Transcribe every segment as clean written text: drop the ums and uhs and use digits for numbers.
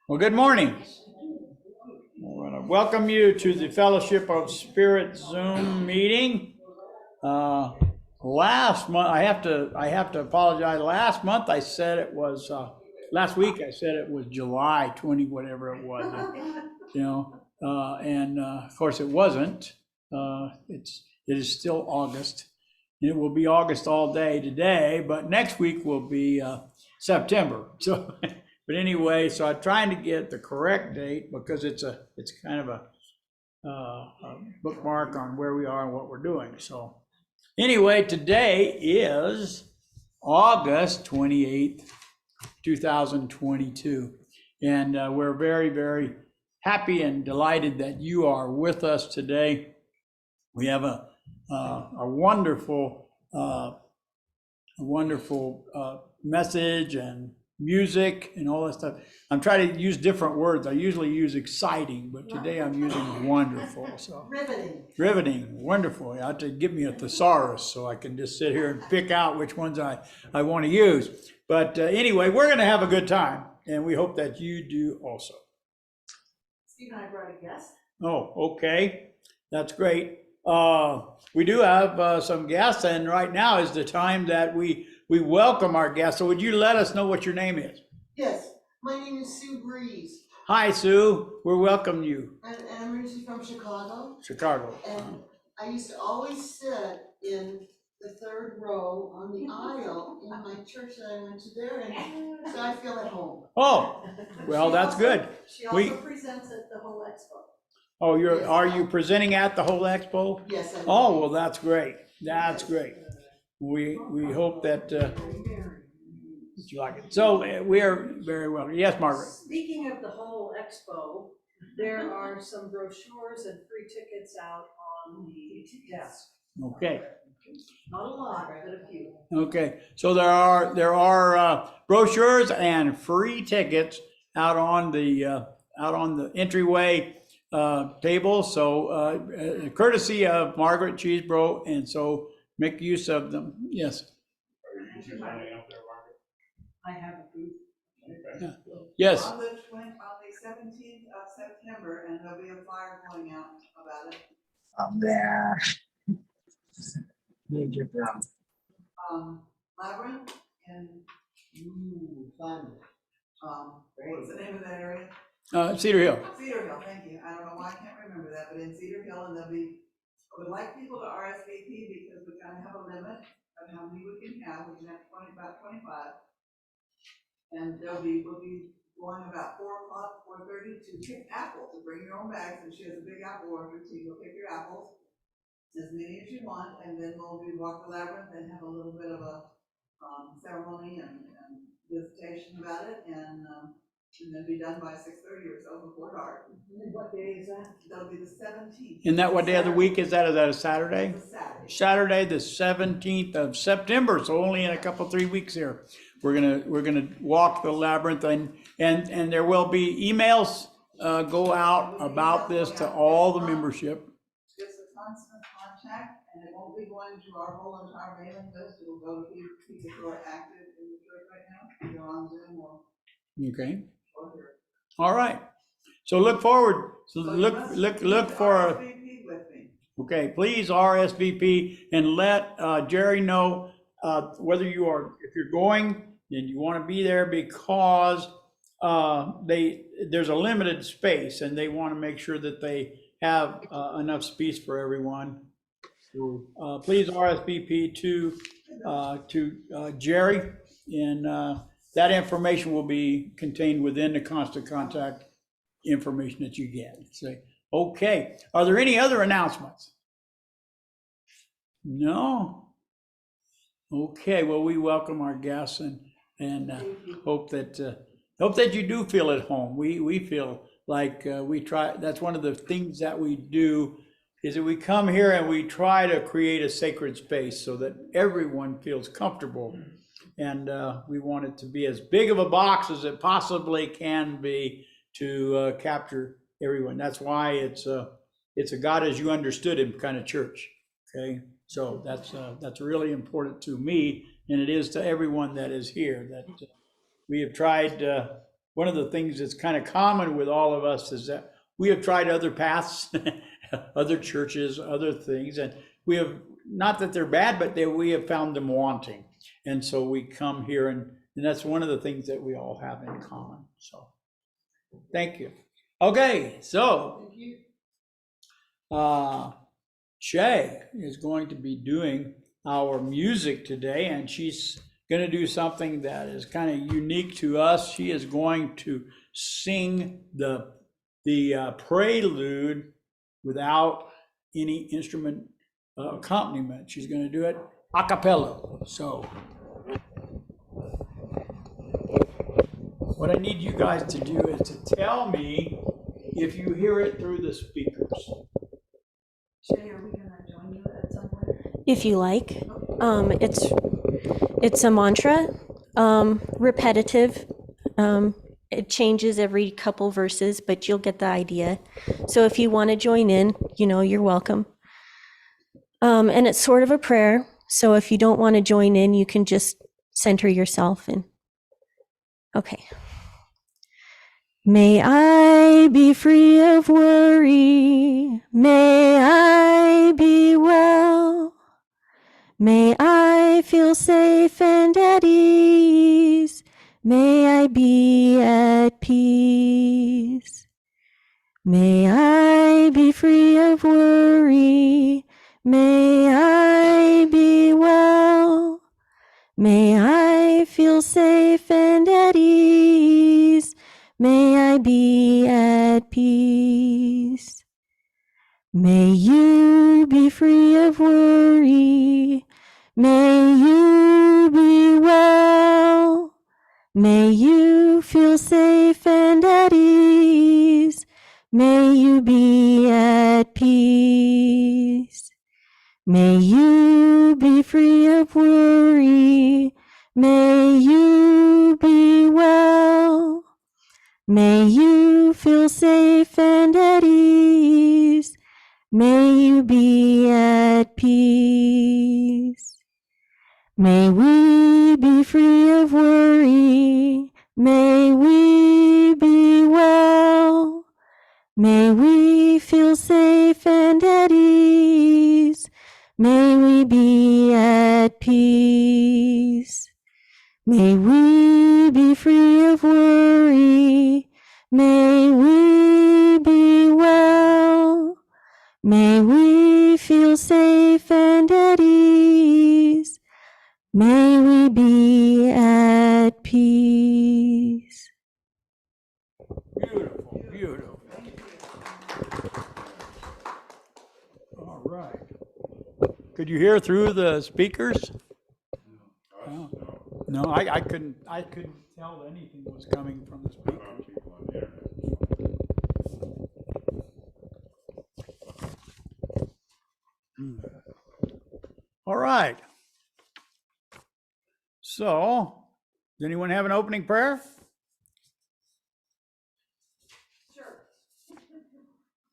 Well, good morning. I want to welcome you to the Fellowship of Spirit Zoom meeting. Last month, I have to apologize. Last month I said it was, last week I said it was July 20, whatever it was. And of course it wasn't. It is still August. It will be August all day today, but next week will be September. So, but anyway, so I'm trying to get the correct date because it's kind of a bookmark on where we are and what we're doing. So anyway, today is August 28th, 2022. And we're very, very happy and delighted that you are with us today. We have a wonderful, message and music and all that stuff. I'm trying to use different words. I usually use exciting, but today I'm using wonderful. So riveting, wonderful. You have to give me a thesaurus so I can just sit here and pick out which ones I want to use. But anyway, we're going to have a good time, and we hope that you do also. Steve and I brought a guest. Oh, okay. That's great. We do have some guests, and right now is the time that we welcome our guests. So would you let us know what your name is? Yes, my name is Sue Breeze. Hi, Sue. We're welcoming you. And I'm originally from Chicago. Chicago. And I used to always sit in the third row on the aisle in my church that I went to there, and so I feel at home. Oh, well, that's good. She also presents at the whole expo. Oh, are you presenting at the whole expo? Yes, I am. Oh, well, that's great. That's great. We hope that you like it. So we are very well. Yes, Margaret. Speaking of the whole expo, there are some brochures and free tickets out on the desk. Okay. Not a lot, but a few. Okay. So there are brochures and free tickets out on the entryway table. So courtesy of Margaret Cheesebro, and so make use of them. Yes. Are you usually signing up there, Margaret? I have a booth. Okay. Yes. On the 17th of September, and there'll be a flyer going out about it. There. Major Brown. Labyrinth and, Fun. what's the name of that area? Cedar Hill. Cedar Hill, thank you. I don't know why I can't remember that, but in Cedar Hill, and I would like people to RSVP because we kind of have a limit of how many we can have. We can have about 25. And we'll be going about 4 o'clock, 4:30 to pick apples, to bring your own bags, and she has a big apple orchard, so you go pick your apples, as many as you want, and then we'll walk the labyrinth and have a little bit of a ceremony and visitation about it, and then be done by 6:30 or so before dark. And what day is that? That'll be the 17th. And that what day of the week is that? Is that a Saturday? It's a Saturday. Saturday, the 17th of September. So only in a couple, 3 weeks here. We're gonna walk the labyrinth, and there will be emails go out about this to all the membership. Just a constant contact, and it won't be going to our whole entire mailing list. It'll go to people who are active in the church right now, either on Zoom or Okay. here. All right. So look forward. So So you look must for. RSVP with me. Okay, please RSVP and let Jerry know whether if you're going and you want to be there, because there's a limited space and they want to make sure that they have enough space for everyone. So please RSVP to Jerry, and that information will be contained within the constant contact information that you get. So, okay, are there any other announcements? No? Okay, well, we welcome our guests and hope that you do feel at home. We feel like we try, that's one of the things that we do, is that we come here and we try to create a sacred space so that everyone feels comfortable. And we want it to be as big of a box as it possibly can be to capture everyone. That's why it's a God as you understood him kind of church. Okay, so that's really important to me, and it is to everyone that is here. That we have tried one of the things that's kind of common with all of us is that we have tried other paths, other churches, other things, and we have, not that they're bad, but we have found them wanting. And so we come here, and that's one of the things that we all have in common. So, thank you. Okay, so Thank you. Shay is going to be doing our music today, and she's going to do something that is kind of unique to us. She is going to sing the prelude without any instrument accompaniment. She's going to do it a cappella. So what I need you guys to do is to tell me if you hear it through the speakers. Shay, are we gonna join you at some point? If you like. It's a mantra, repetitive. It changes every couple verses, but you'll get the idea. So if you want to join in, you're welcome. And it's sort of a prayer. So if you don't want to join in, you can just center yourself in. Okay. May I be free of worry. May I be well. May I feel safe and at ease. May I be at peace. May I be free of worry. May I be well. May I feel safe and at ease. May I be at peace. May you be free of worry. May you be well. May you feel safe and at ease. May you be at peace. May you be free of worry. May you be well. May you feel safe and at ease. May you be at peace. May we be free of worry. May we be well. May we feel safe and at ease. May we be at peace. May we be free of worry. May we be well. May we feel safe and at ease. May we be at peace. Beautiful, beautiful. All right. Could you hear through the speakers? Oh. No, I couldn't tell anything was coming from the speakers. All right. So, does anyone have an opening prayer? Sure.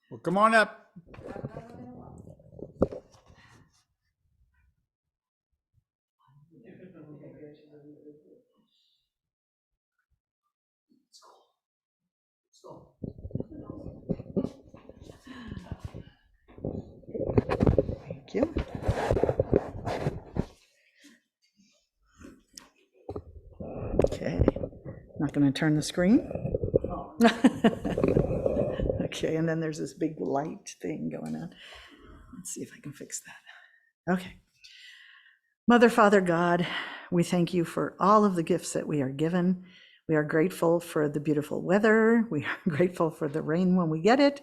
Well, come on up. Thank you. Okay, not going to turn the screen. Okay, and then there's this big light thing going on. Let's see if I can fix that. Okay. Mother, Father, God, we thank you for all of the gifts that we are given. We are grateful for the beautiful weather. We are grateful for the rain when we get it.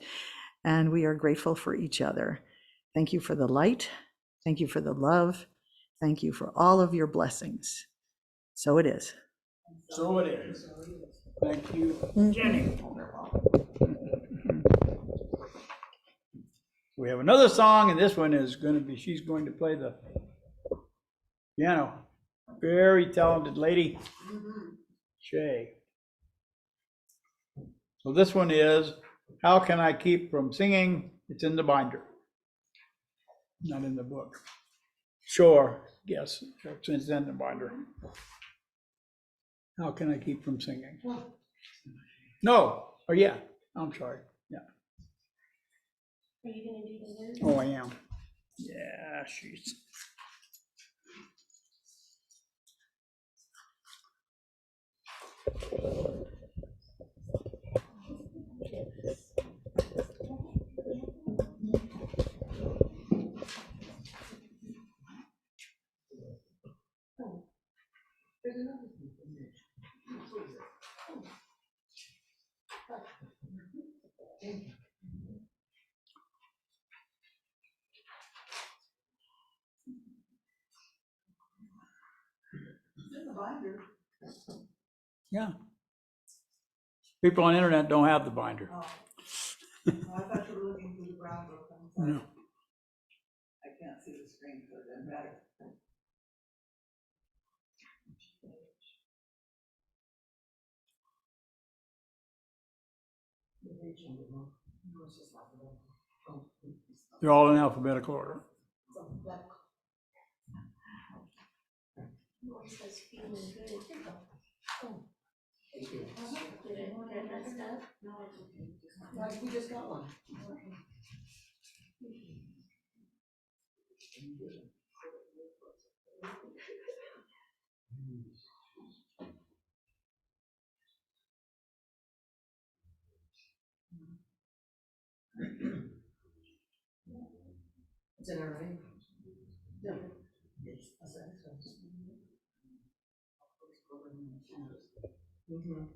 And we are grateful for each other. Thank you for the light. Thank you for the love. Thank you for all of your blessings. So it is. So it is. Thank you, Jenny. We have another song, and this one is going to be, she's going to play the piano. Very talented lady, Shay. So this one is, How Can I Keep From Singing? It's in the binder, not in the book. Sure, yes, it's in the binder. How can I keep from singing? No, or yeah, I'm sorry, yeah. Are you gonna do the news? Oh, I am. Yeah, she's. It's in the binder. Yeah. People on the internet don't have the binder. Oh. Oh, I thought you were looking through the brown book. I'm sorry. No. I can't see the screen, so it doesn't matter. They're all in alphabetical order. Like, we just got one. Is it all right? No. Mhm.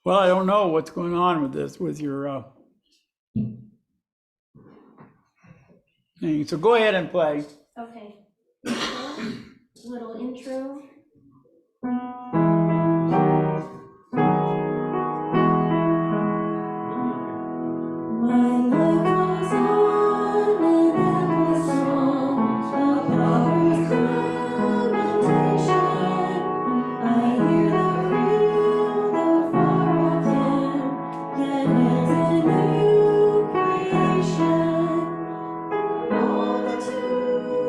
Well, I don't know what's going on with this, with your thing. So go ahead and play. Okay. Little intro. My life goes on an endless song of lovers' lamentation. I hear the real, the far off hymn that is a new creation. Multitudes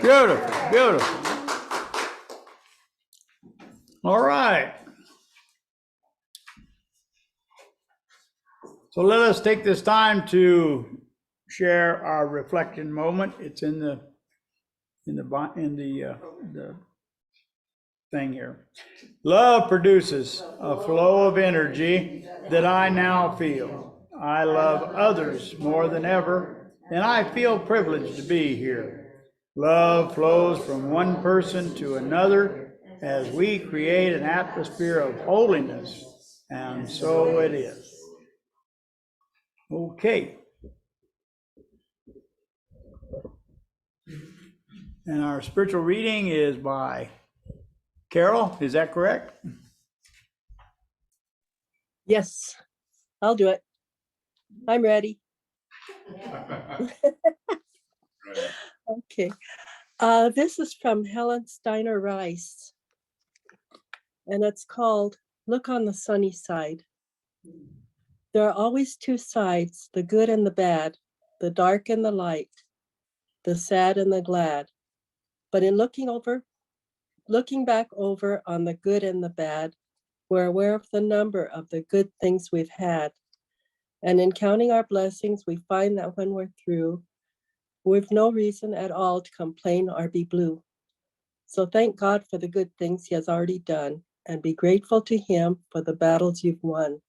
Beautiful, beautiful. All right. So let us take this time to share our reflection moment. It's in the thing here. Love produces a flow of energy that I now feel. I love others more than ever, and I feel privileged to be here. Love flows from one person to another as we create an atmosphere of holiness, and so it is. Okay. And our spiritual reading is by Carol, is that correct? Yes, I'll do it. I'm ready. Okay. This is from Helen Steiner Rice, and it's called Look on the Sunny Side. There are always two sides, the good and the bad, the dark and the light, the sad and the glad. But in looking back over on the good and the bad, we're aware of the number of the good things we've had. And in counting our blessings, we find that when we're through, we've no reason at all to complain or be blue. So thank God for the good things he has already done, and be grateful to him for the battles you've won.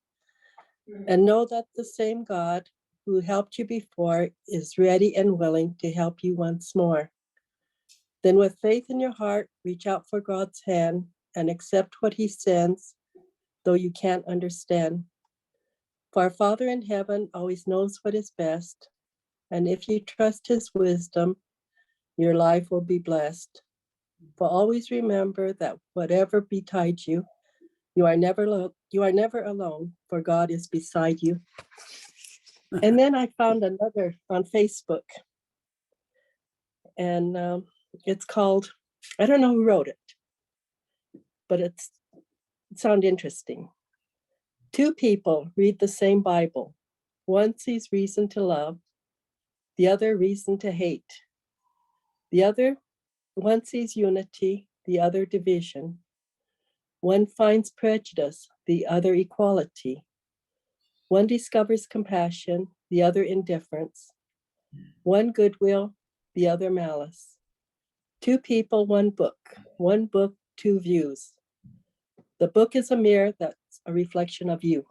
And know that the same God who helped you before is ready and willing to help you once more. Then with faith in your heart, reach out for God's hand and accept what he sends, though you can't understand. For our Father in heaven always knows what is best, and if you trust his wisdom, your life will be blessed. But always remember that whatever betides you, you are never alone, for God is beside you. And then I found another on Facebook, and it's called, I don't know who wrote it, but it sounded interesting. Two people read the same Bible. One sees reason to love, the other reason to hate. One sees unity, the other division. One finds prejudice, the other equality. One discovers compassion, the other indifference. One goodwill, the other malice. Two people, one book, two views. The book is a mirror that's a reflection of you.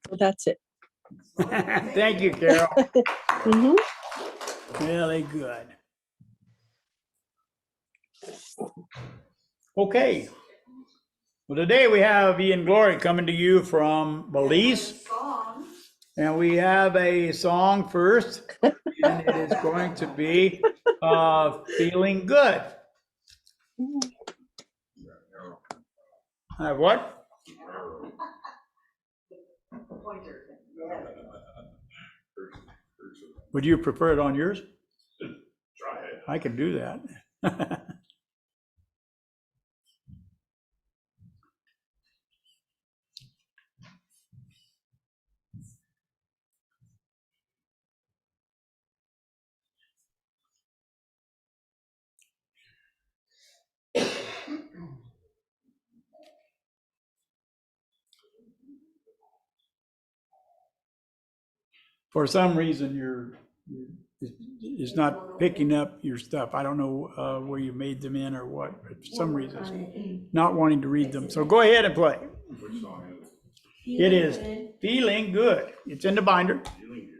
So that's it. Thank you, Carol. Mhm. Really good. Okay. Well, today we have Ian Glory coming to you from Belize. Song. And we have a song first, and it is going to be Feeling Good. What? Pointer. Would you prefer it on yours? Try it. I can do that. For some reason, it's not picking up your stuff. I don't know where you made them in or what, but for some reason, it's not wanting to read them. So go ahead and play. Which song is It is Feeling Good. It's in the binder. it? Feeling Good.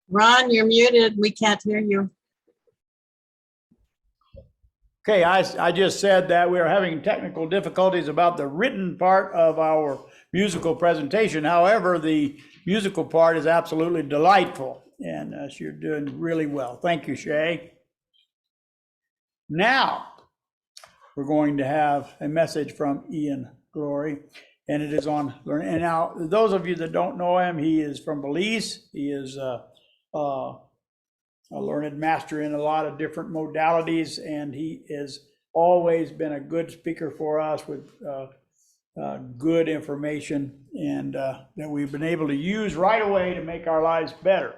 Ron, you're muted. We can't hear you. Okay, I just said that we are having technical difficulties about the written part of our musical presentation. However, the musical part is absolutely delightful, and you're doing really well. Thank you, Shay. Now, we're going to have a message from Ian Glory, and it is on learning. And now, those of you that don't know him, he is from Belize. He is a learned master in a lot of different modalities, and he has always been a good speaker for us with good information, and that we've been able to use right away to make our lives better.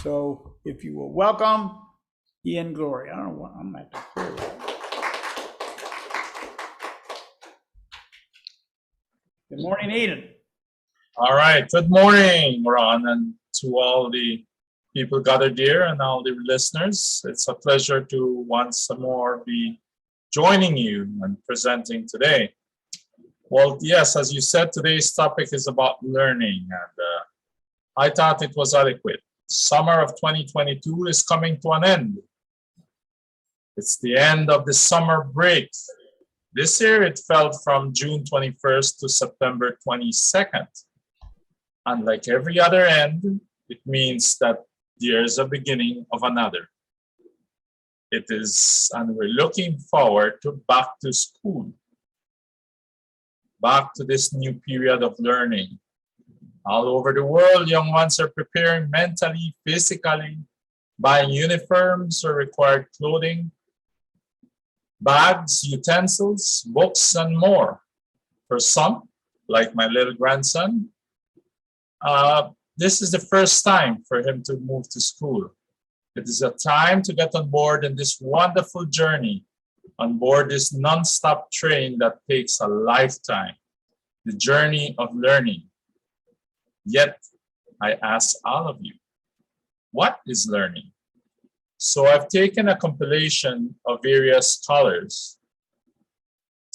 So if you will welcome Ian Glory. I don't know what I'm at. Good morning, Eden. All right. Good morning, Ron, and to all the people gathered here and all the listeners. It's a pleasure to once more be joining you and presenting today. Well, yes, as you said, today's topic is about learning, and I thought it was adequate. Summer of 2022 is coming to an end. It's the end of the summer break. This year it fell from June 21st to September 22nd. And like every other end, it means that there's a beginning of another. It is, and we're looking forward to back to school, back to this new period of learning. All over the world, young ones are preparing mentally, physically, buying uniforms or required clothing, bags, utensils, books, and more. For some, like my little grandson, this is the first time for him to move to school. It is a time to get on board in this wonderful journey, on board this non-stop train that takes a lifetime, the journey of learning. Yet, I ask all of you, what is learning? So I've taken a compilation of various scholars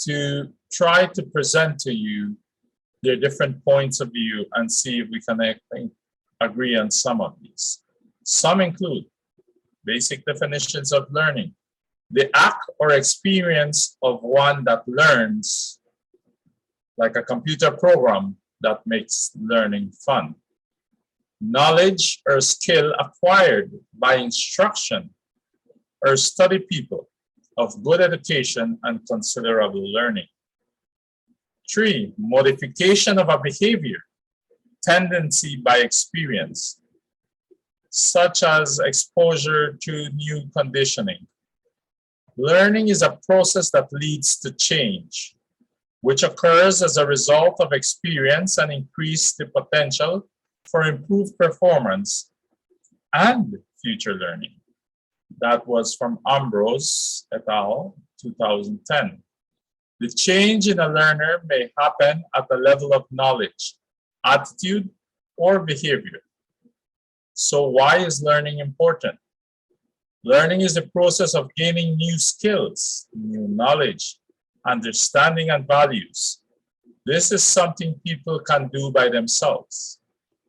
to try to present to you their different points of view and see if we can agree on some of these. Some include basic definitions of learning, the act or experience of one that learns, like a computer program that makes learning fun. Knowledge or skill acquired by instruction or study people of good education and considerable learning. 3, modification of a behavior, tendency by experience, such as exposure to new conditioning. Learning is a process that leads to change, which occurs as a result of experience and increase the potential for improved performance and future learning. That was from Ambrose et al., 2010. The change in a learner may happen at the level of knowledge, attitude, or behavior. So why is learning important? Learning is the process of gaining new skills, new knowledge, understanding, and values. This is something people can do by themselves,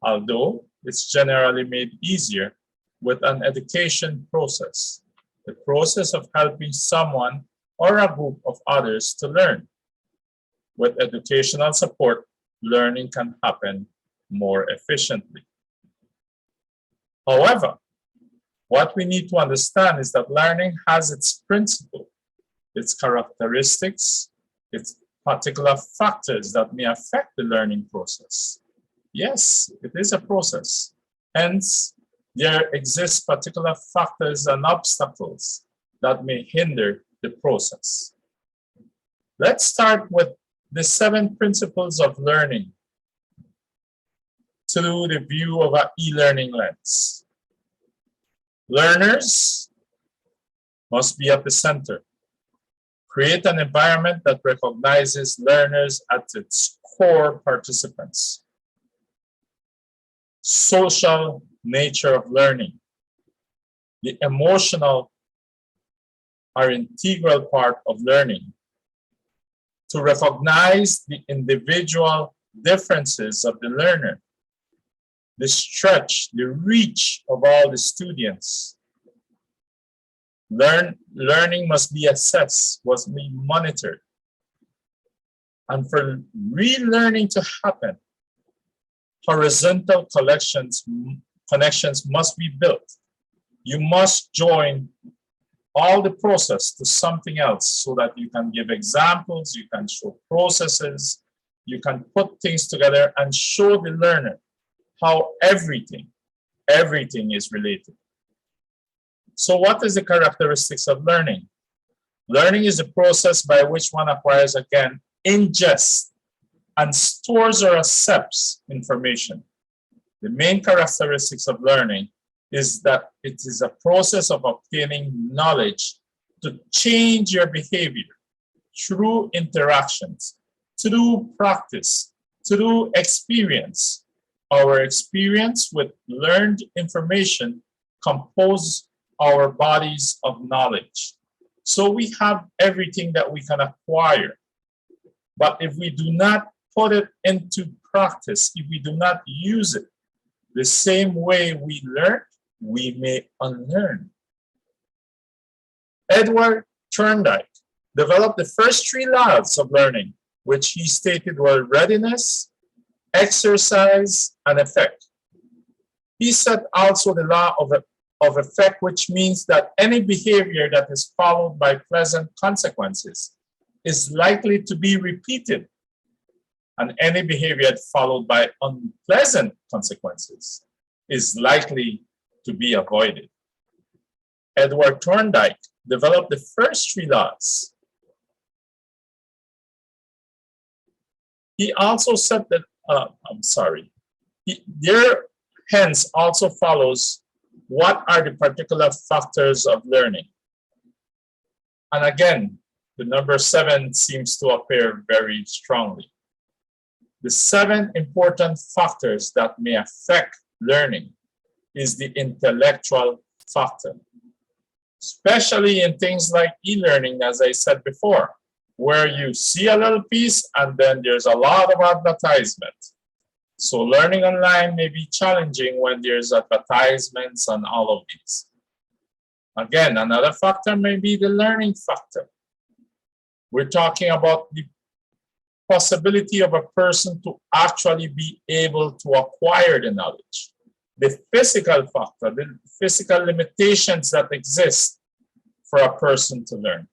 although it's generally made easier with an education process, the process of helping someone or a group of others to learn. With educational support, learning can happen more efficiently. However, what we need to understand is that learning has its principle, its characteristics, its particular factors that may affect the learning process. Yes, it is a process. Hence, there exist particular factors and obstacles that may hinder the process. Let's start with the 7 principles of learning through the view of an e-learning lens. Learners must be at the center. Create an environment that recognizes learners at its core participants. Social nature of learning. The emotional are integral part of learning. To recognize the individual differences of the learner. the stretch, the reach of all the students. Learning must be assessed, must be monitored. And for relearning to happen, horizontal connections must be built. You must join all the process to something else so that you can give examples, you can show processes, you can put things together and show the learner how everything is related. So what is the characteristics of learning? Learning is a process by which one acquires, again, ingests and stores or accepts information. The main characteristics of learning is that it is a process of obtaining knowledge to change your behavior through interactions, through practice, through experience. Our experience with learned information compose our bodies of knowledge. So we have everything that we can acquire. But if we do not put it into practice, if we do not use it the same way we learn, we may unlearn. Edward Thorndike developed the first 3 laws of learning, which he stated were readiness, exercise, and effect. He set also the law of effect, which means that any behavior that is followed by pleasant consequences is likely to be repeated, and any behavior followed by unpleasant consequences is likely to be avoided. Edward Thorndike developed the first 3 laws. He also said that, there hence also follows what are the particular factors of learning. And again, the number 7 seems to appear very strongly. The 7 important factors that may affect learning is the intellectual factor, especially in things like e-learning, as I said before, where you see a little piece and then there's a lot of advertisement. So learning online may be challenging when there's advertisements on all of these. Again, another factor may be the learning factor. We're talking about the possibility of a person to actually be able to acquire the knowledge. The physical factor, the physical limitations that exist for a person to learn.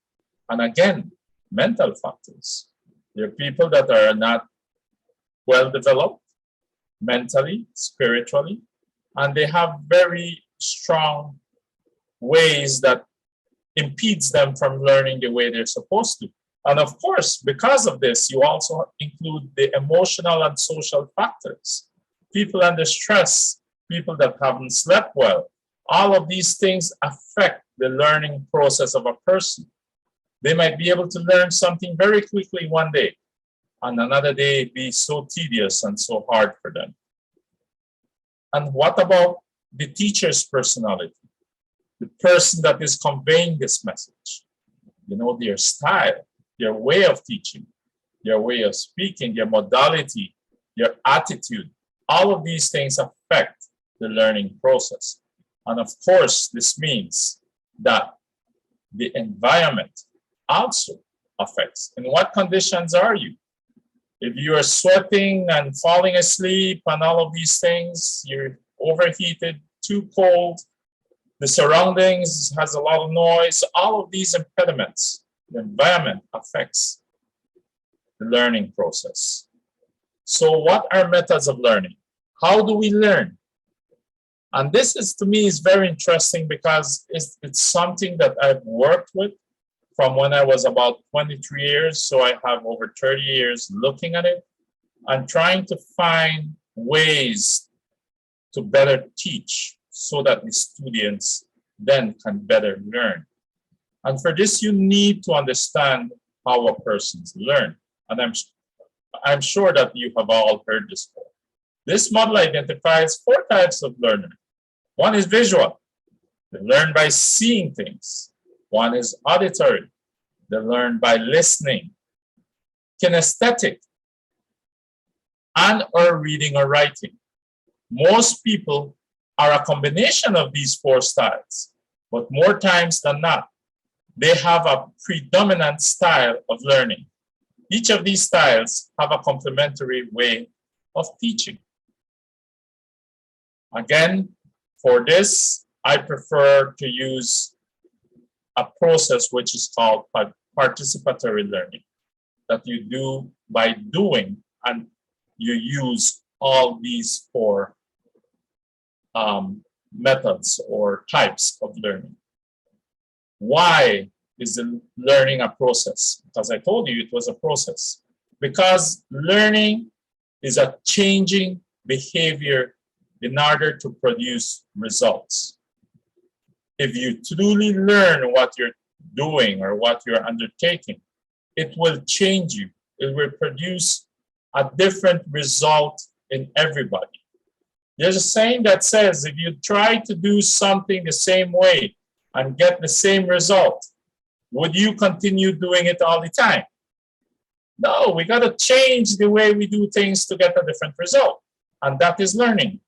And again, mental factors. There are people that are not well developed mentally, spiritually, and they have very strong ways that impedes them from learning the way they're supposed to. And of course, because of this, you also include the emotional and social factors. People under stress, people that haven't slept well, all of these things affect the learning process of a person. They might be able to learn something very quickly one day, and another day be so tedious and so hard for them. And what about the teacher's personality? The person that is conveying this message, you know, their style, their way of teaching, their way of speaking, their modality, their attitude, all of these things affect the learning process. And of course, this means that the environment also affects. In what conditions are you? If you are sweating and falling asleep and all of these things, you're overheated, too cold, the surroundings has a lot of noise, all of these impediments, the environment affects the learning process. So what are methods of learning? How do we learn? And this is, to me, is very interesting because it's something that I've worked with from when I was about 23 years. So I have over 30 years looking at it and trying to find ways to better teach so that the students then can better learn. And for this, you need to understand how a person's learn. And I'm sure that you have all heard this before. This model identifies 4 types of learner. One is visual. They learn by seeing things. One is auditory. They learn by listening. Kinesthetic, and or reading or writing. Most people are a combination of these 4 styles, but more times than not, they have a predominant style of learning. Each of these styles have a complementary way of teaching. Again, for this, I prefer to use a process which is called participatory learning, that you do by doing, and you use all these 4 methods or types of learning. Why is the learning a process? Because I told you it was a process. Because learning is a changing behavior in order to produce results. If you truly learn what you're doing or what you're undertaking, it will change you. It will produce a different result in everybody. There's a saying that says, if you try to do something the same way and get the same result, would you continue doing it all the time? No, we got to change the way we do things to get a different result. And that is learning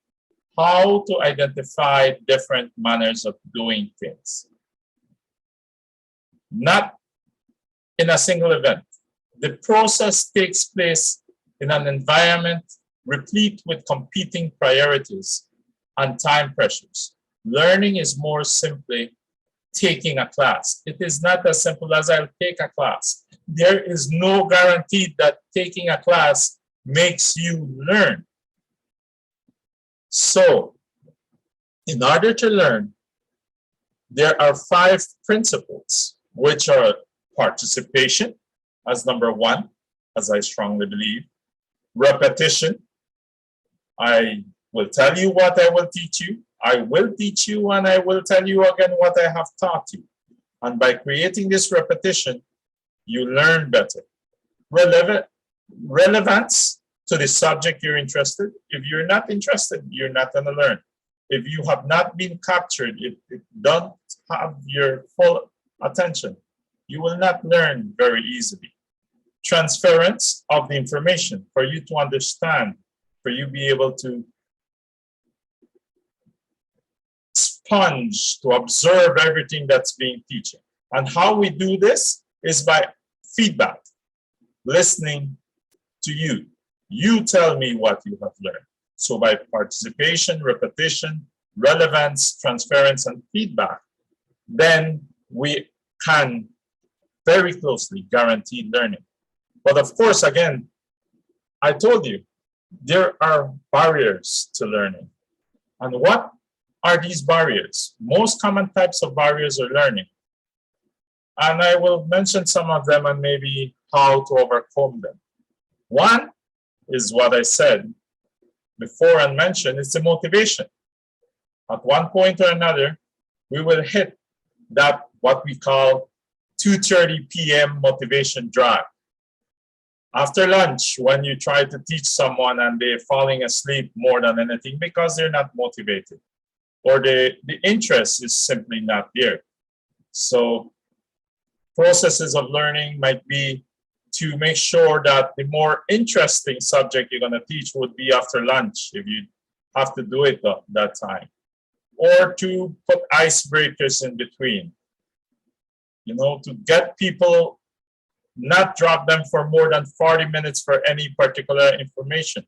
how to identify different manners of doing things. Not in a single event. The process takes place in an environment replete with competing priorities and time pressures. Learning is more simply taking a class. It is not as simple as I'll take a class. There is no guarantee that taking a class makes you learn. So, in order to learn, there are 5 principles, which are participation as number 1, as I strongly believe, repetition. I will tell you what I will teach you. I will teach you and I will tell you again what I have taught you. And by creating this repetition, you learn better. Relevance to the subject you're interested. If you're not interested, you're not going to learn. If you have not been captured, if it don't have your full attention, you will not learn very easily. Transference of the information for you to understand, for you to be able to sponge, to observe everything that's being teaching. And how we do this is by feedback, listening to you. You tell me what you have learned. So by participation, repetition, relevance, transference, and feedback, then we can very closely guarantee learning. But of course, again, I told you, there are barriers to learning. And what are these barriers? Most common types of barriers are learning. And I will mention some of them and maybe how to overcome them. One is what I said before and mentioned, it's the motivation. At one point or another, we will hit that what we call 2:30 p.m. motivation drive. After lunch, when you try to teach someone and they're falling asleep more than anything because they're not motivated, or the interest is simply not there. So processes of learning might be to make sure that the more interesting subject you're going to teach would be after lunch, if you have to do it that time, or to put icebreakers in between, you know, to get people, not drop them for more than 40 minutes for any particular information.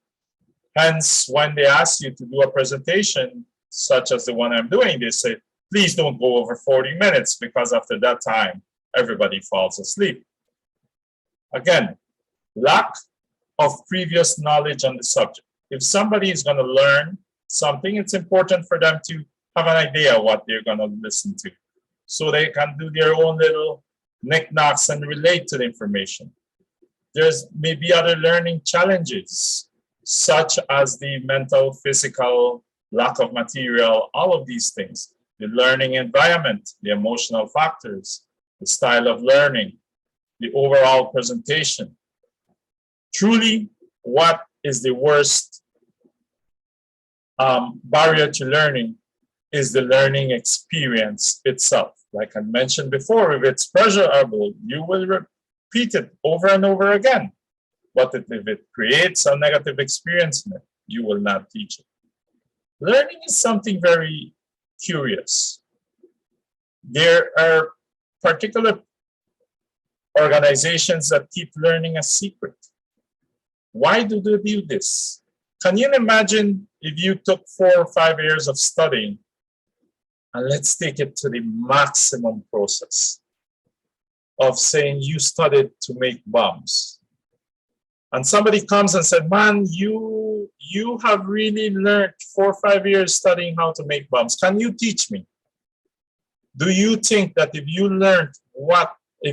Hence, when they ask you to do a presentation, such as the one I'm doing, they say, please don't go over 40 minutes, because after that time, everybody falls asleep. Again, lack of previous knowledge on the subject. If somebody is going to learn something, it's important for them to have an idea what they're going to listen to, so they can do their own little knickknacks and relate to the information. There's maybe other learning challenges, such as the mental, physical, lack of material, all of these things. The learning environment, the emotional factors, the style of learning, the overall presentation. Truly, what is the worst barrier to learning is the learning experience itself. Like I mentioned before, if it's pleasurable, you will repeat it over and over again. But if it creates a negative experience in it, you will not teach it. learning is something very curious. There are particular organizations that keep learning a secret. Why do they do this? Can you imagine if you took 4 or 5 years of studying, and let's take it to the maximum process of saying you studied to make bombs. And somebody comes and said, man, you have really learned 4 or 5 years studying how to make bombs. Can you teach me? Do you think that if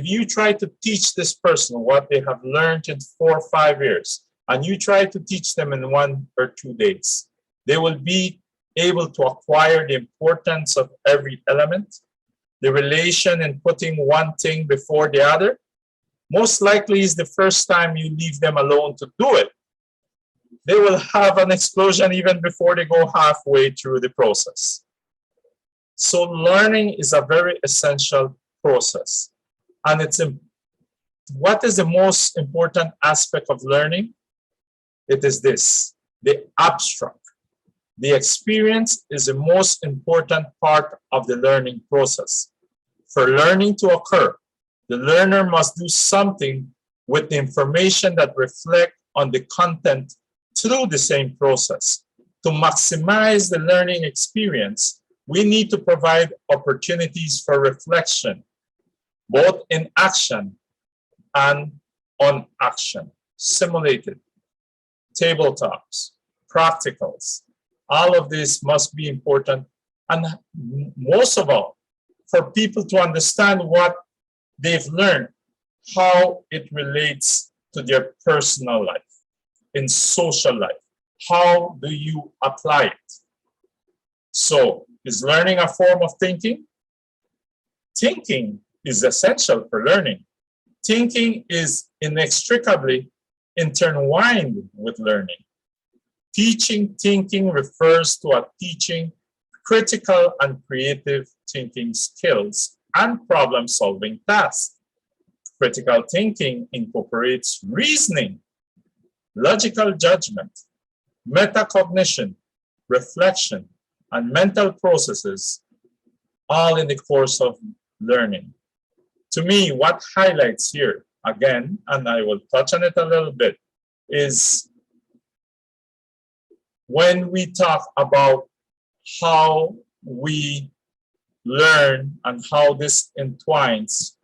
you try to teach this person what they have learned in 4 or 5 years, and you try to teach them in 1 or 2 days, they will be able to acquire the importance of every element, the relation in putting one thing before the other? Most likely is the first time you leave them alone to do it. They will have an explosion even before they go halfway through the process. So learning is a very essential process. And what is the most important aspect of learning? It is this, the abstract. The experience is the most important part of the learning process. For learning to occur, the learner must do something with the information that reflect on the content through the same process. To maximize the learning experience, we need to provide opportunities for reflection, both in action and on action, simulated, tabletops, practicals. All of this must be important, and most of all, for people to understand what they've learned, how it relates to their personal life, in social life. How do you apply it? So, is learning a form of thinking? Thinking is essential for learning. Thinking is inextricably intertwined with learning. Teaching thinking refers to a teaching critical and creative thinking skills and problem-solving tasks. Critical thinking incorporates reasoning, logical judgment, metacognition, reflection, and mental processes, all in the course of learning. To me, what highlights here, again, and I will touch on it a little bit, is when we talk about how we learn and how this entwines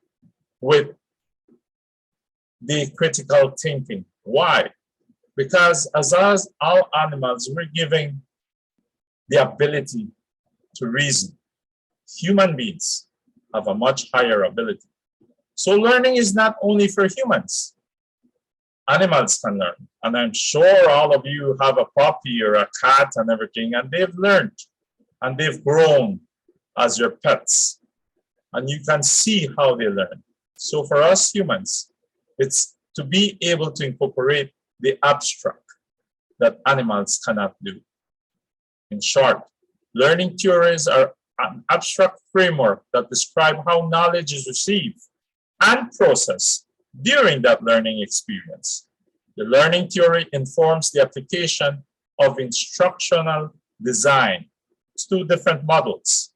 with the critical thinking. Why? Because as all animals, we're given the ability to reason. Human beings have a much higher ability. So learning is not only for humans. Animals can learn. And I'm sure all of you have a puppy or a cat and everything, and they've learned and they've grown as your pets. And you can see how they learn. So for us humans, it's to be able to incorporate the abstract that animals cannot do. In short, learning theories are an abstract framework that describe how knowledge is received and processed during that learning experience. The learning theory informs the application of instructional design. It's 2 different models.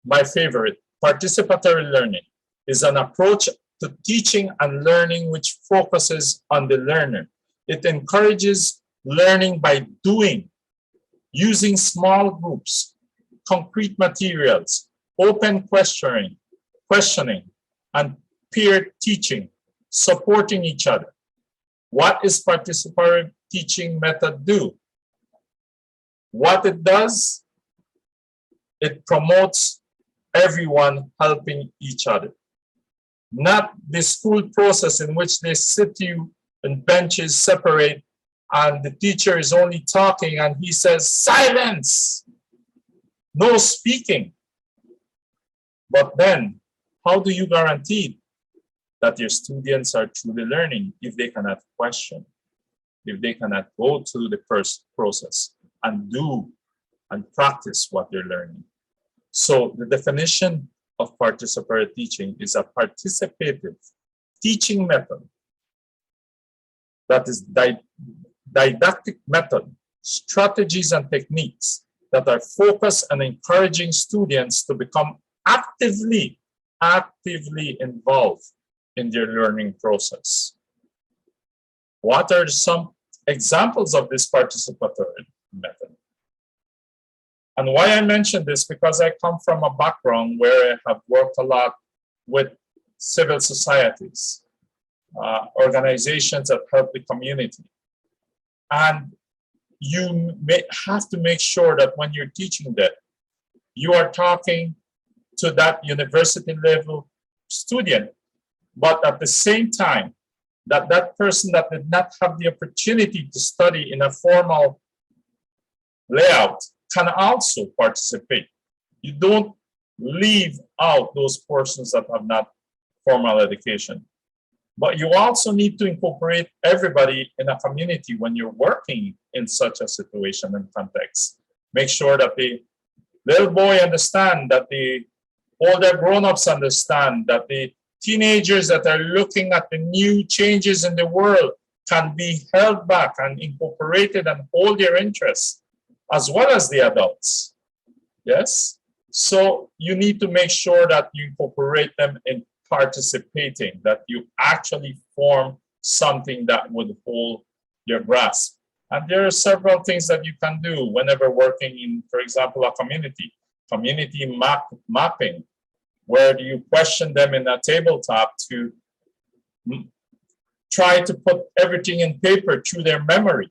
My favorite, participatory learning, is an approach to teaching and learning which focuses on the learner. It encourages learning by doing, using small groups, concrete materials, open questioning, and peer teaching, supporting each other. What is participatory teaching method do? What it does, it promotes everyone helping each other. Not the school process in which they sit you in benches separate and the teacher is only talking and he says, silence, no speaking. But then, how do you guarantee that your students are truly learning if they cannot question, if they cannot go through the first process and do and practice what they're learning? So the definition of participatory teaching is a participative teaching method that is didactic method strategies and techniques that are focused on encouraging students to become actively involved in their learning process. What are some examples of this participatory method? And why I mention this, because I come from a background where I have worked a lot with civil societies, organizations that help the community. And you have to make sure that when you're teaching that, you are talking to that university level student, but at the same time, that person that did not have the opportunity to study in a formal layout can also participate. You don't leave out those persons that have not formal education. But you also need to incorporate everybody in a community when you're working in such a situation and context. Make sure that the little boy understand, that the older grown-ups understand, that the teenagers that are looking at the new changes in the world can be held back and incorporated and hold their interest, as well as the adults. Yes? So you need to make sure that you incorporate them in participating, that you actually form something that would hold your grasp. And there are several things that you can do whenever working in, for example, a community mapping, where you question them in a tabletop to try to put everything in paper through their memory,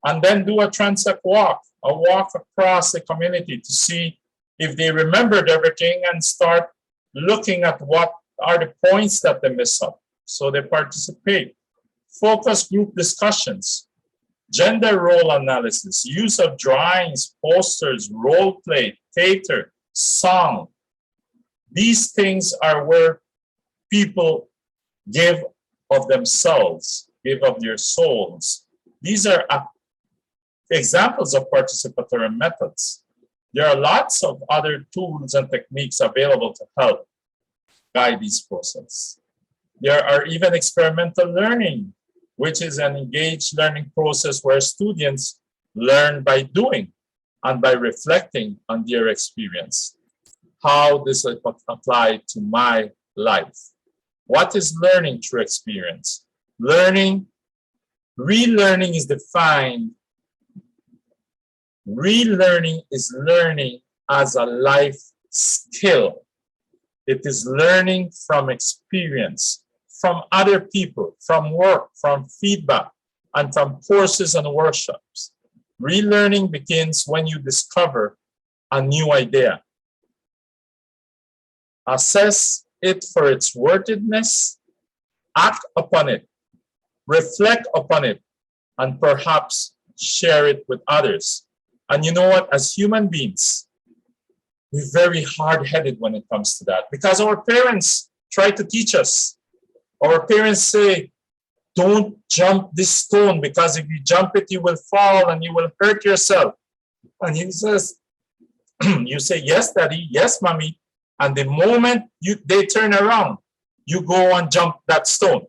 and then do a transect walk, a walk across the community to see if they remembered everything and start looking at what are the points that they miss up, so they participate. Focus group discussions, gender role analysis, use of drawings, posters, role play, theater, song. These things are where people give of themselves, give of their souls. These are examples of participatory methods. There are lots of other tools and techniques available to help guide this process. There are even experimental learning, which is an engaged learning process where students learn by doing and by reflecting on their experience. How this apply to my life? What is learning through experience? Relearning is defined. Relearning is learning as a life skill. It is learning from experience, from other people, from work, from feedback, and from courses and workshops. Relearning begins when you discover a new idea. Assess it for its worthiness, act upon it, reflect upon it, and perhaps share it with others. And you know what? As human beings, we're very hard-headed when it comes to that, because our parents try to teach us. Our parents say, don't jump this stone, because if you jump it, you will fall and you will hurt yourself. And he says, you say, yes, daddy, yes, mommy. And the moment they turn around, you go and jump that stone.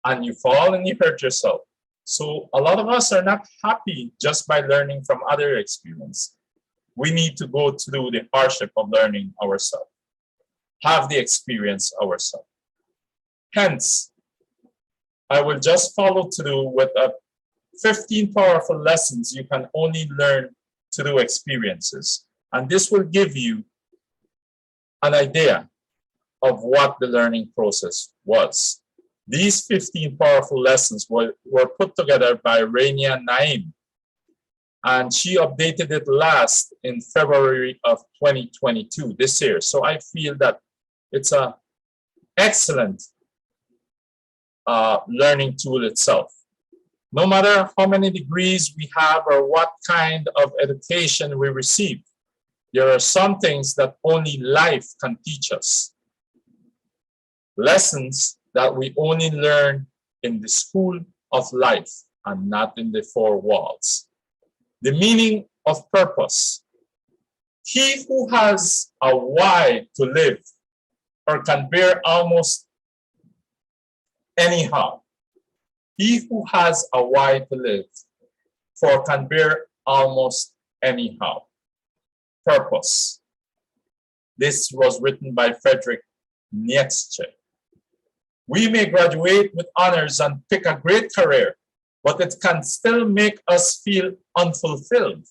And you fall and you hurt yourself. So a lot of us are not happy just by learning from other experience. We need to go through the hardship of learning ourselves, have the experience ourselves. Hence, I will just follow through with 15 powerful lessons you can only learn through experiences. And this will give you an idea of what the learning process was. These 15 powerful lessons were put together by Rania Naim, and she updated it last in February of 2022, this year. So I feel that it's an excellent learning tool itself. No matter how many degrees we have or what kind of education we receive, there are some things that only life can teach us. Lessons that we only learn in the school of life and not in the four walls. The meaning of purpose. He who has a why to live or can bear almost anyhow. He who has a why to live for can bear almost anyhow. Purpose. This was written by Friedrich Nietzsche. We may graduate with honors and pick a great career, but it can still make us feel unfulfilled.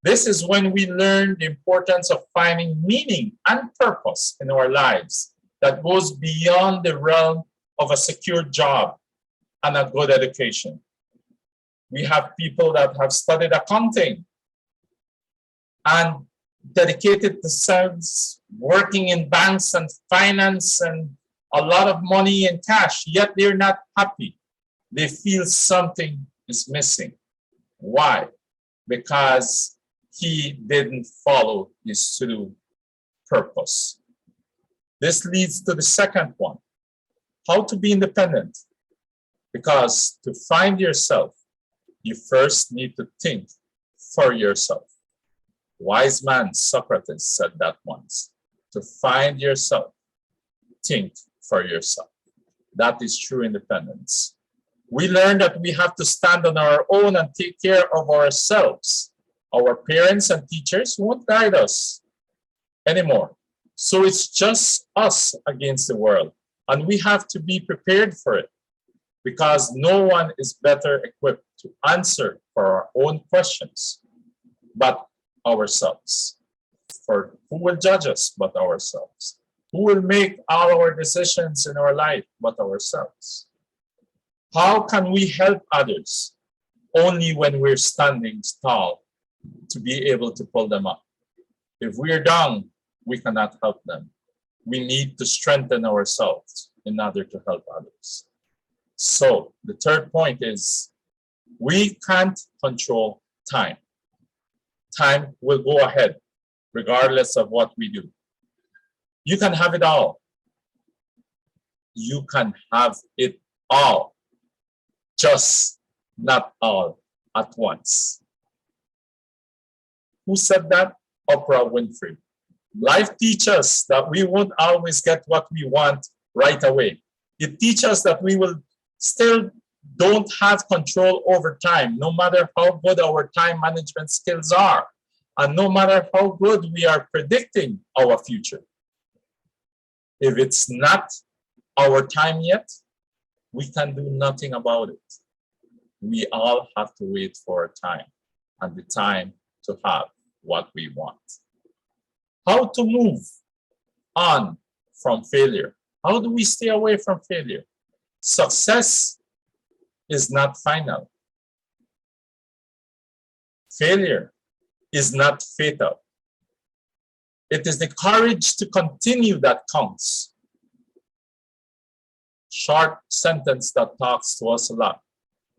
This is when we learn the importance of finding meaning and purpose in our lives that goes beyond the realm of a secure job and a good education. We have people that have studied accounting and dedicated themselves working in banks and finance and a lot of money in cash, yet they're not happy. They feel something is missing. Why? Because he didn't follow his true purpose. This leads to the second one, how to be independent. Because to find yourself, you first need to think for yourself. Wise man Socrates said that once. To find yourself, think for yourself. That is true independence. We learn that we have to stand on our own and take care of ourselves. Our parents and teachers won't guide us anymore. So it's just us against the world. And we have to be prepared for it, because no one is better equipped to answer for our own questions but ourselves. For who will judge us but ourselves? Who will make all our decisions in our life but ourselves? How can we help others? Only when we're standing tall to be able to pull them up. If we're down, we cannot help them. We need to strengthen ourselves in order to help others. So the third point is, we can't control time. Time will go ahead regardless of what we do. You can have it all. You can have it all, just not all at once. Who said that? Oprah Winfrey. Life teaches us that we won't always get what we want right away. It teaches us that we will still don't have control over time, no matter how good our time management skills are, and no matter how good we are predicting our future. If it's not our time yet, we can do nothing about it. We all have to wait for a time, and the time to have what we want. How to move on from failure? How do we stay away from failure? Success is not final. Failure is not fatal. It is the courage to continue that counts. Short sentence that talks to us a lot,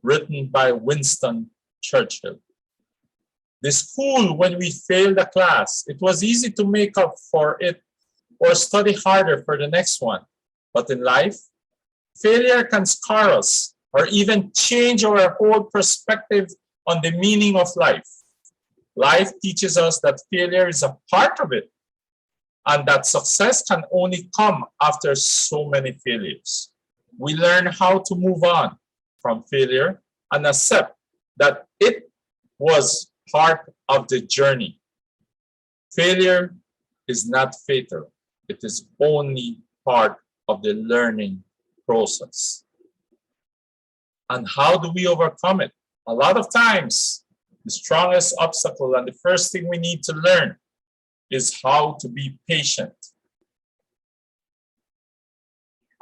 written by Winston Churchill. The school, when we failed a class, it was easy to make up for it or study harder for the next one. But in life, failure can scar us or even change our whole perspective on the meaning of life. Life teaches us that failure is a part of it, and that success can only come after so many failures. We learn how to move on from failure and accept that it was part of the journey. Failure is not fatal. It is only part of the learning process. And how do we overcome it? A lot of times, the strongest obstacle and the first thing we need to learn is how to be patient.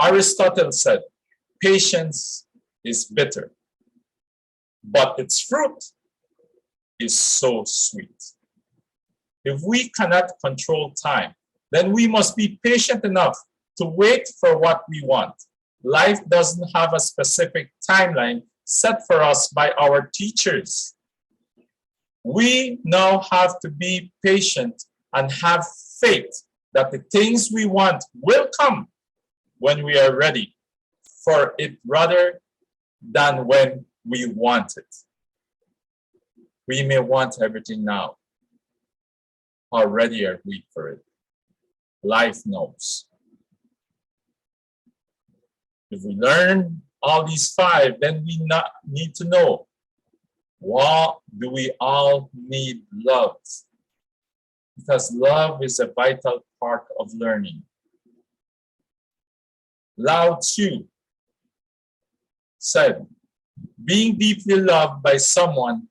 Aristotle said, patience is bitter, but its fruit is so sweet. If we cannot control time, then we must be patient enough to wait for what we want. Life doesn't have a specific timeline set for us by our teachers. We now have to be patient and have faith that the things we want will come when we are ready for it rather than when we want it. We may want everything now. How ready are we for it? Life knows. If we learn all these five, then we need to know Why do we all need love? Because love is a vital part of learning. Lao Tzu said, being deeply loved by someone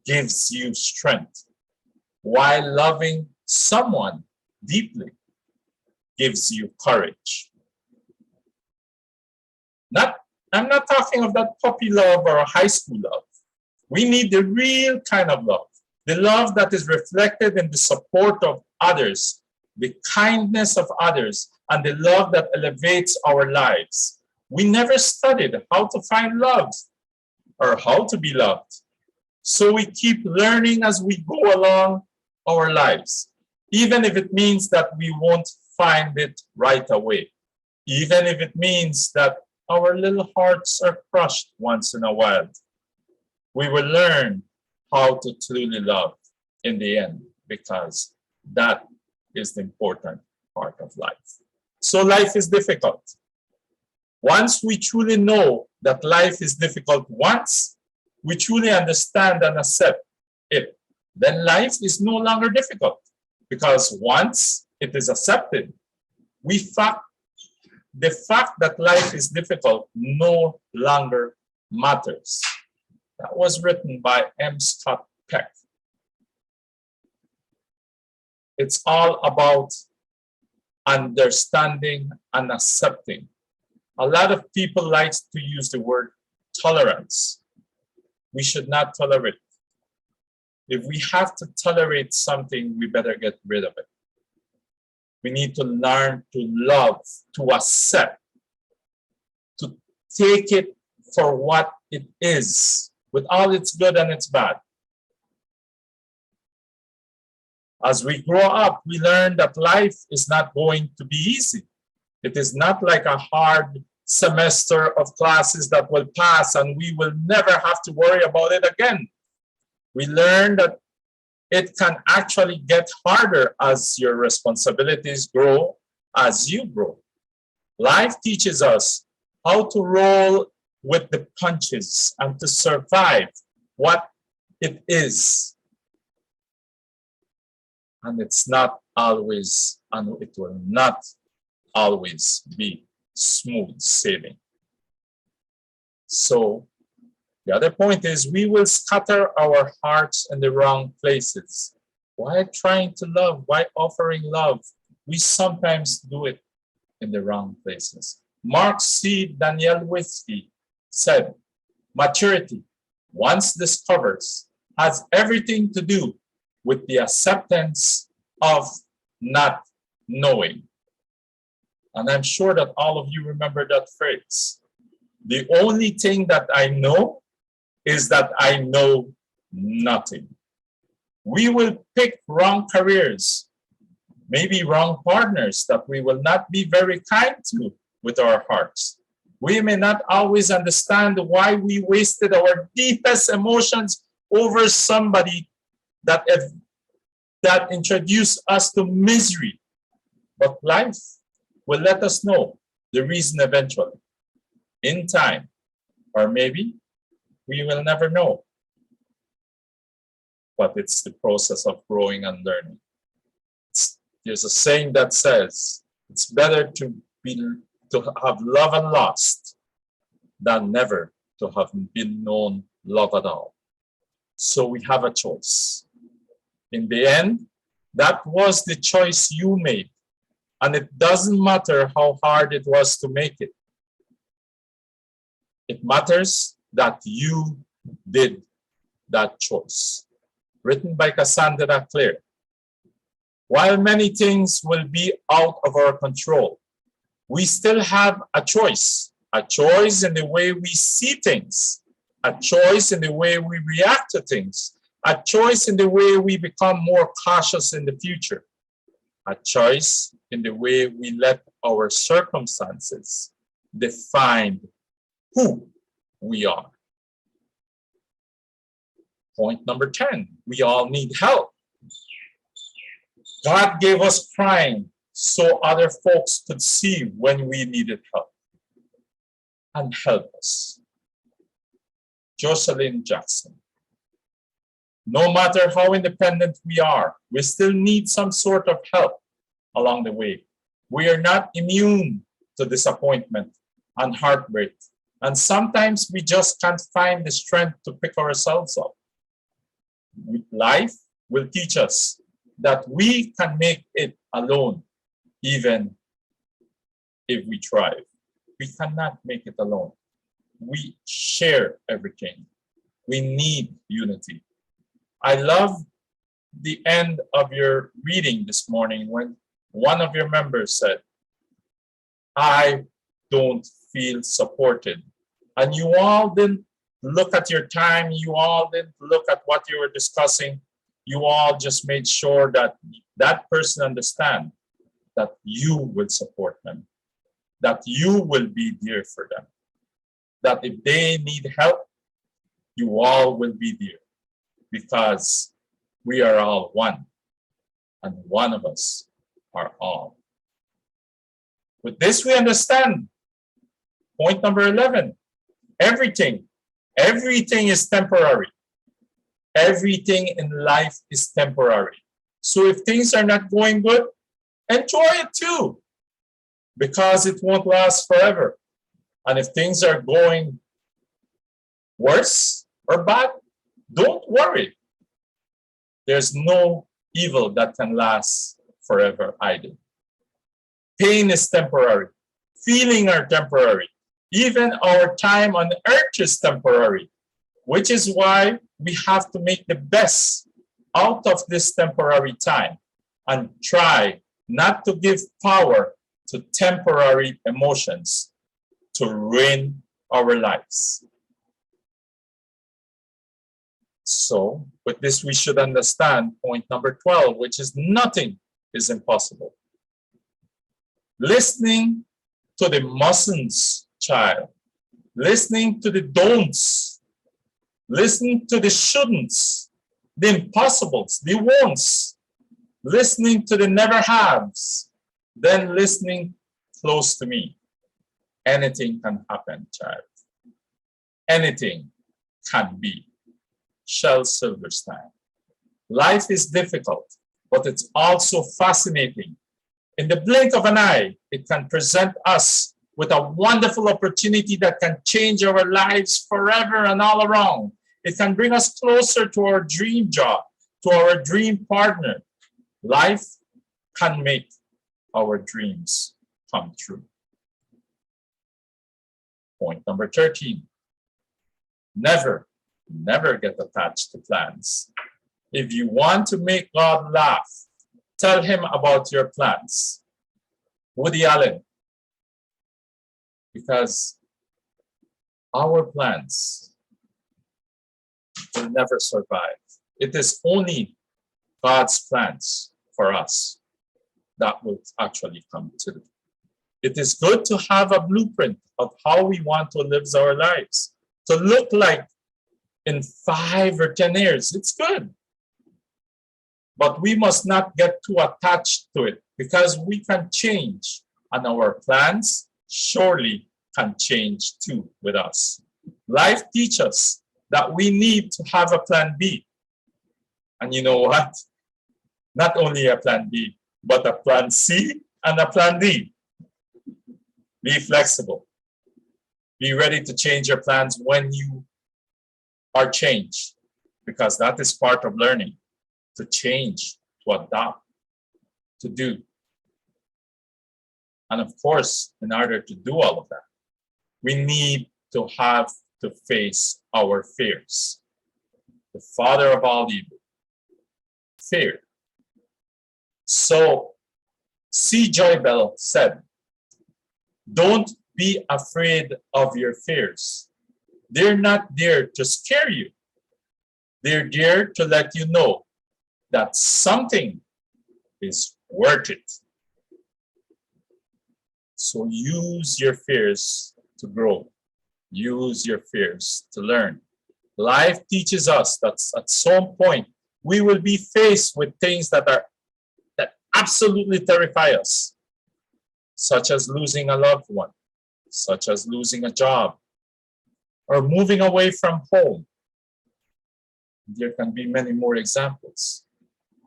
gives you strength, while loving someone deeply gives you courage. I'm not talking of that puppy love or high school love. We need the real kind of love, the love that is reflected in the support of others, the kindness of others, and the love that elevates our lives. We never studied how to find love or how to be loved. So we keep learning as we go along our lives, even if it means that we won't find it right away, even if it means that our little hearts are crushed once in a while. We will learn how to truly love in the end, because that is the important part of life. So life is difficult. Once we truly know that life is difficult, once we truly understand and accept it, then life is no longer difficult, because once it is accepted, the fact that life is difficult no longer matters. That was written by M. Scott Peck. It's all about understanding and accepting. A lot of people like to use the word tolerance. We should not tolerate. If we have to tolerate something, we better get rid of it. We need to learn to love, to accept, to take it for what it is, with all its good and its bad. As we grow up, we learn that life is not going to be easy. It is not like a hard semester of classes that will pass and we will never have to worry about it again. We learn that it can actually get harder as your responsibilities grow, as you grow. Life teaches us how to roll with the punches and to survive what it is. And it's not always, and it will not always be smooth sailing. So the other point is we will scatter our hearts in the wrong places. Why trying to love? Why offering love? We sometimes do it in the wrong places. Mark C. Danielewski said, maturity, once discovered, has everything to do with the acceptance of not knowing. And I'm sure that all of you remember that phrase. The only thing that I know is that I know nothing. We will pick wrong careers, maybe wrong partners that we will not be very kind to with our hearts. We may not always understand why we wasted our deepest emotions over somebody that introduced us to misery. But life will let us know the reason eventually, in time, or maybe we will never know. But it's the process of growing and learning. There's a saying that says, it's better to have love and lost than never to have been known love at all. So we have a choice. In the end, that was the choice you made. And it doesn't matter how hard it was to make it. It matters that you did that choice. Written by Cassandra Clare. While many things will be out of our control, we still have a choice in the way we see things, a choice in the way we react to things, a choice in the way we become more cautious in the future, a choice in the way we let our circumstances define who we are. Point number 10, we all need help. God gave us crying so other folks could see when we needed help and help us. Jocelyn Jackson. No matter how independent we are, we still need some sort of help along the way. We are not immune to disappointment and heartbreak. And sometimes we just can't find the strength to pick ourselves up. Life will teach us that we can make it alone, even if we try. We cannot make it alone. We share everything. We need unity. I love the end of your reading this morning when one of your members said, I don't feel supported. And you all didn't look at your time. You all didn't look at what you were discussing. You all just made sure that that person understands that you will support them, that you will be there for them, that if they need help, you all will be there, because we are all one, and one of us are all. With this, we understand point number 11. Everything is temporary. Everything in life is temporary. So if things are not going good, enjoy it too, because it won't last forever. And if things are going worse or bad, don't worry. There's no evil that can last forever either. Pain is temporary. Feelings are temporary. Even our time on earth is temporary, which is why we have to make the best out of this temporary time and try not to give power to temporary emotions to ruin our lives. So with this, we should understand point number 12, which is nothing is impossible. Listening to the mustn'ts, child, listening to the don'ts, listening to the shouldn'ts, the impossibles, the won'ts, listening to the never haves, then listening close to me. Anything can happen, child. Anything can be. Shel Silverstein. Life is difficult, but it's also fascinating. In the blink of an eye, it can present us with a wonderful opportunity that can change our lives forever and all around. It can bring us closer to our dream job, to our dream partner. Life can make our dreams come true. Point number 13. Never get attached to plans. If you want to make God laugh, tell him about your plans. Woody Allen. Because our plans will never survive. It is only God's plans for us that will actually come true. It is good to have a blueprint of how we want to live our lives, to look like in 5 or 10 years. It's good. But we must not get too attached to it, because we can change, and our plans surely can change too with us. Life teaches us that we need to have a plan B. And you know what? Not only a plan B, but a plan C and a plan D. Be flexible. Be ready to change your plans when you are changed, because that is part of learning. To change, to adapt, to do. And of course, in order to do all of that, we need to have to face our fears. The father of all evil, fear. So, C. Joy Bell said, don't be afraid of your fears. They're not there to scare you. They're there to let you know that something is worth it. So use your fears to grow. Use your fears to learn. Life teaches us that at some point we will be faced with things that absolutely terrify us, such as losing a loved one, such as losing a job, or moving away from home. There can be many more examples.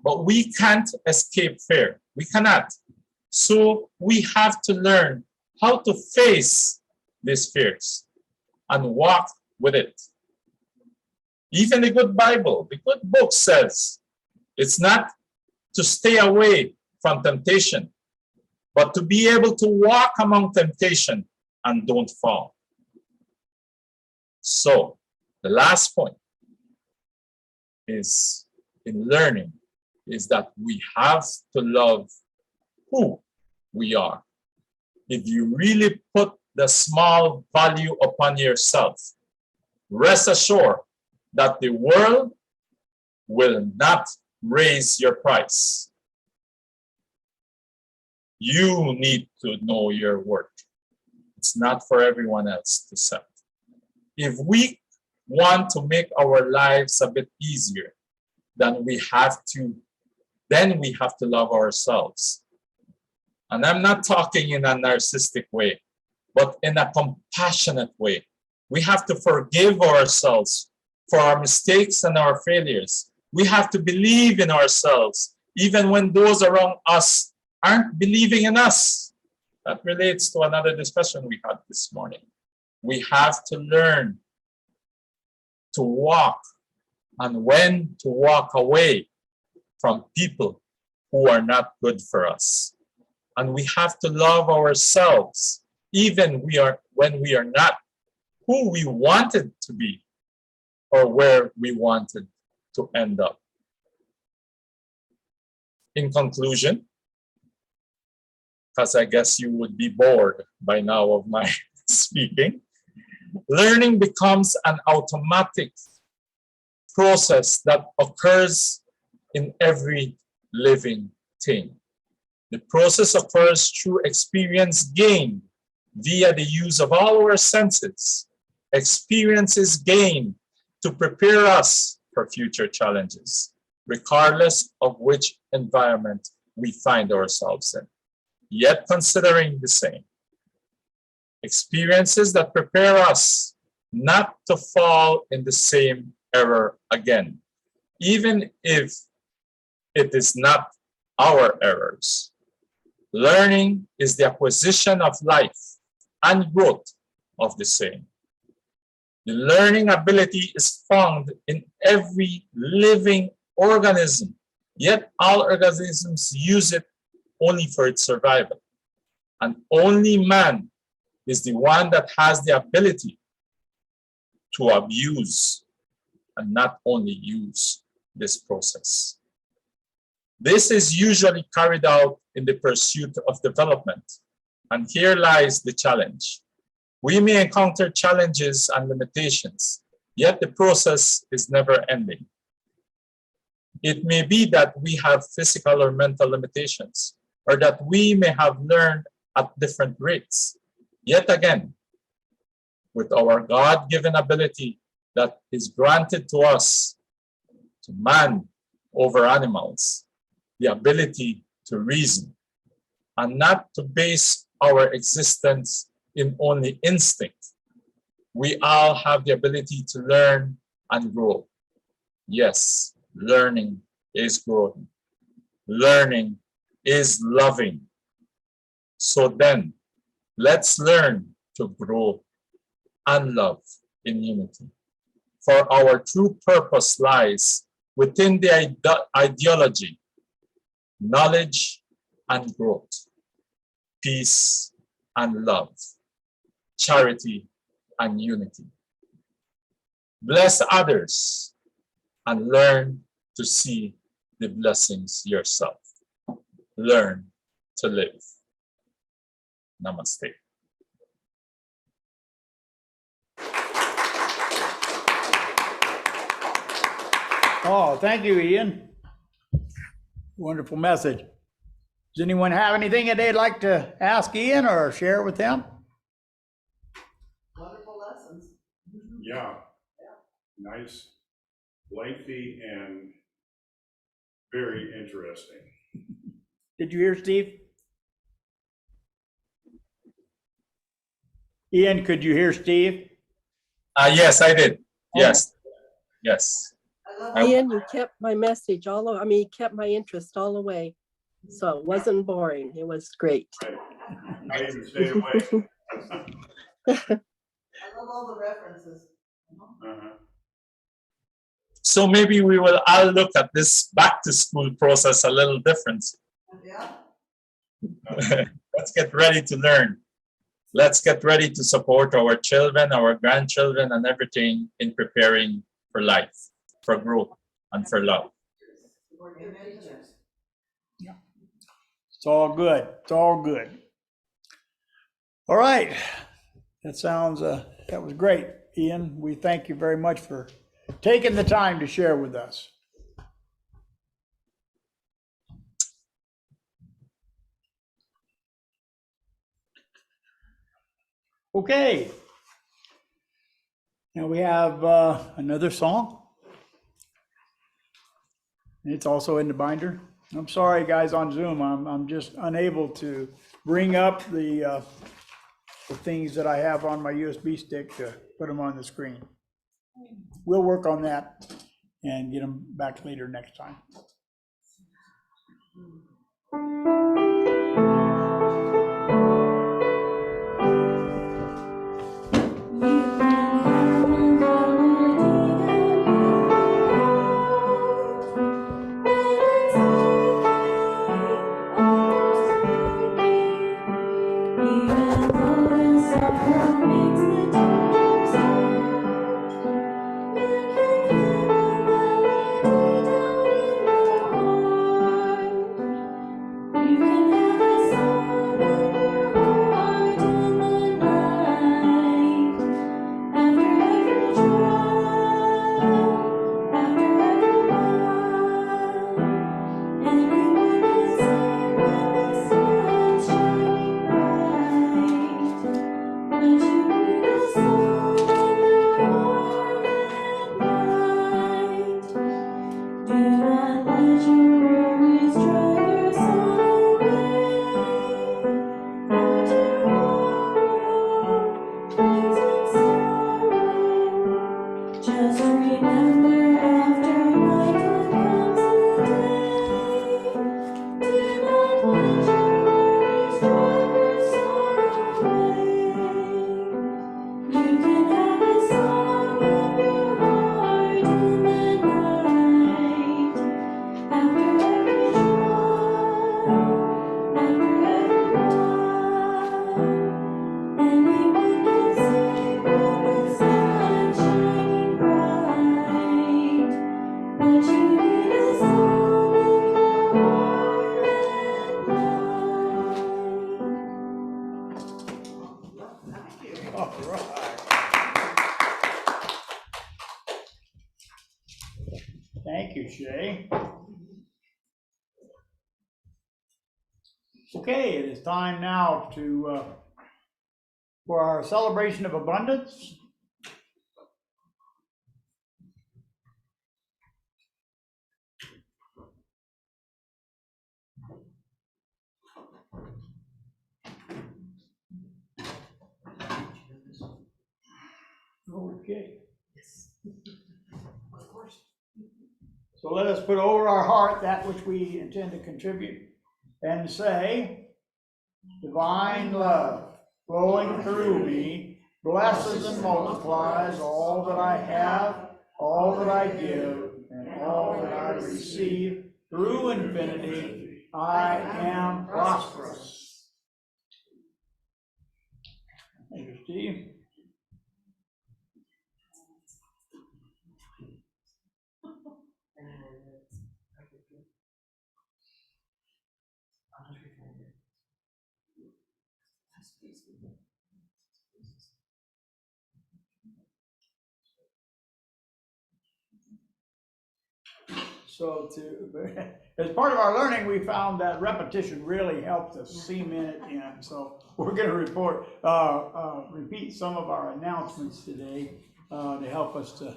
But we can't escape fear. We cannot. So we have to learn how to face these fears and walk with it. Even the good Bible, the good book says it's not to stay away from temptation, but to be able to walk among temptation and don't fall. So the last point is in learning is that we have to love who we are. If you really put the small value upon yourself, rest assured that the world will not raise your price. You need to know your worth. It's not for everyone else to set. If we want to make our lives a bit easier, then we have to love ourselves. And I'm not talking in a narcissistic way, but in a compassionate way. We have to forgive ourselves for our mistakes and our failures. We have to believe in ourselves, even when those around us aren't believing in us. That relates to another discussion we had this morning. We have to learn to walk and when to walk away from people who are not good for us. And we have to love ourselves, even when we are not who we wanted to be or where we wanted to end up. In conclusion, because I guess you would be bored by now of my speaking, learning becomes an automatic process that occurs in every living thing. The process occurs through experience gained via the use of all our senses, experiences gained to prepare us for future challenges, regardless of which environment we find ourselves in, yet considering the same. Experiences that prepare us not to fall in the same error again, even if it is not our errors. Learning is the acquisition of life and growth of the same. The learning ability is found in every living organism, yet all organisms use it only for its survival. And only man is the one that has the ability to abuse and not only use this process. This is usually carried out in the pursuit of development. And here lies the challenge. We may encounter challenges and limitations, yet the process is never ending. It may be that we have physical or mental limitations, or that we may have learned at different rates. Yet again, with our God-given ability that is granted to us, to man over animals, the ability to reason, and not to base our existence in only instinct. We all have the ability to learn and grow. Yes, learning is growing. Learning is loving. So then, let's learn to grow and love in unity. For our true purpose lies within the ideology, knowledge and growth, peace and love, charity and unity. Bless others and learn to see the blessings yourself. Learn to live. Namaste. Oh, thank you, Ian. Wonderful message. Does anyone have anything that they'd like to ask Ian or share with him? Wonderful lessons. Yeah. Nice, lengthy, and very interesting. Did you hear Steve? Ian, could you hear Steve? Yes, I did. Yes. Yes. I love I- Ian, you kept my message all, I mean, you kept my interest all the way. So it wasn't boring. It was great. I even stayed away. I love all the references. Uh-huh. So maybe we will all look at this back to school process a little different. Yeah, Let's get ready to learn. Let's get ready to support our children, our grandchildren, and everything in preparing for life, for growth, and for love. support your teachers. It's all good. It's all good. All right. That sounds, that was great, Ian. We thank you very much for taking the time to share with us. Okay. Now we have another song. It's also in the binder. I'm sorry, guys, on Zoom. I'm just unable to bring up the things that I have on my USB stick to put them on the screen. We'll work on that and get them back later next time. All right. Thank you, Shay. Okay, it is time now to for our celebration of abundance. Okay. So let us put over our heart that which we intend to contribute and say, divine love flowing through me blesses and multiplies all that I have, all that I give, and all that I receive through infinity. I am prosperous. Thank you, Steve. So as part of our learning, we found that repetition really helps us cement it in. So we're going to repeat some of our announcements today to help us to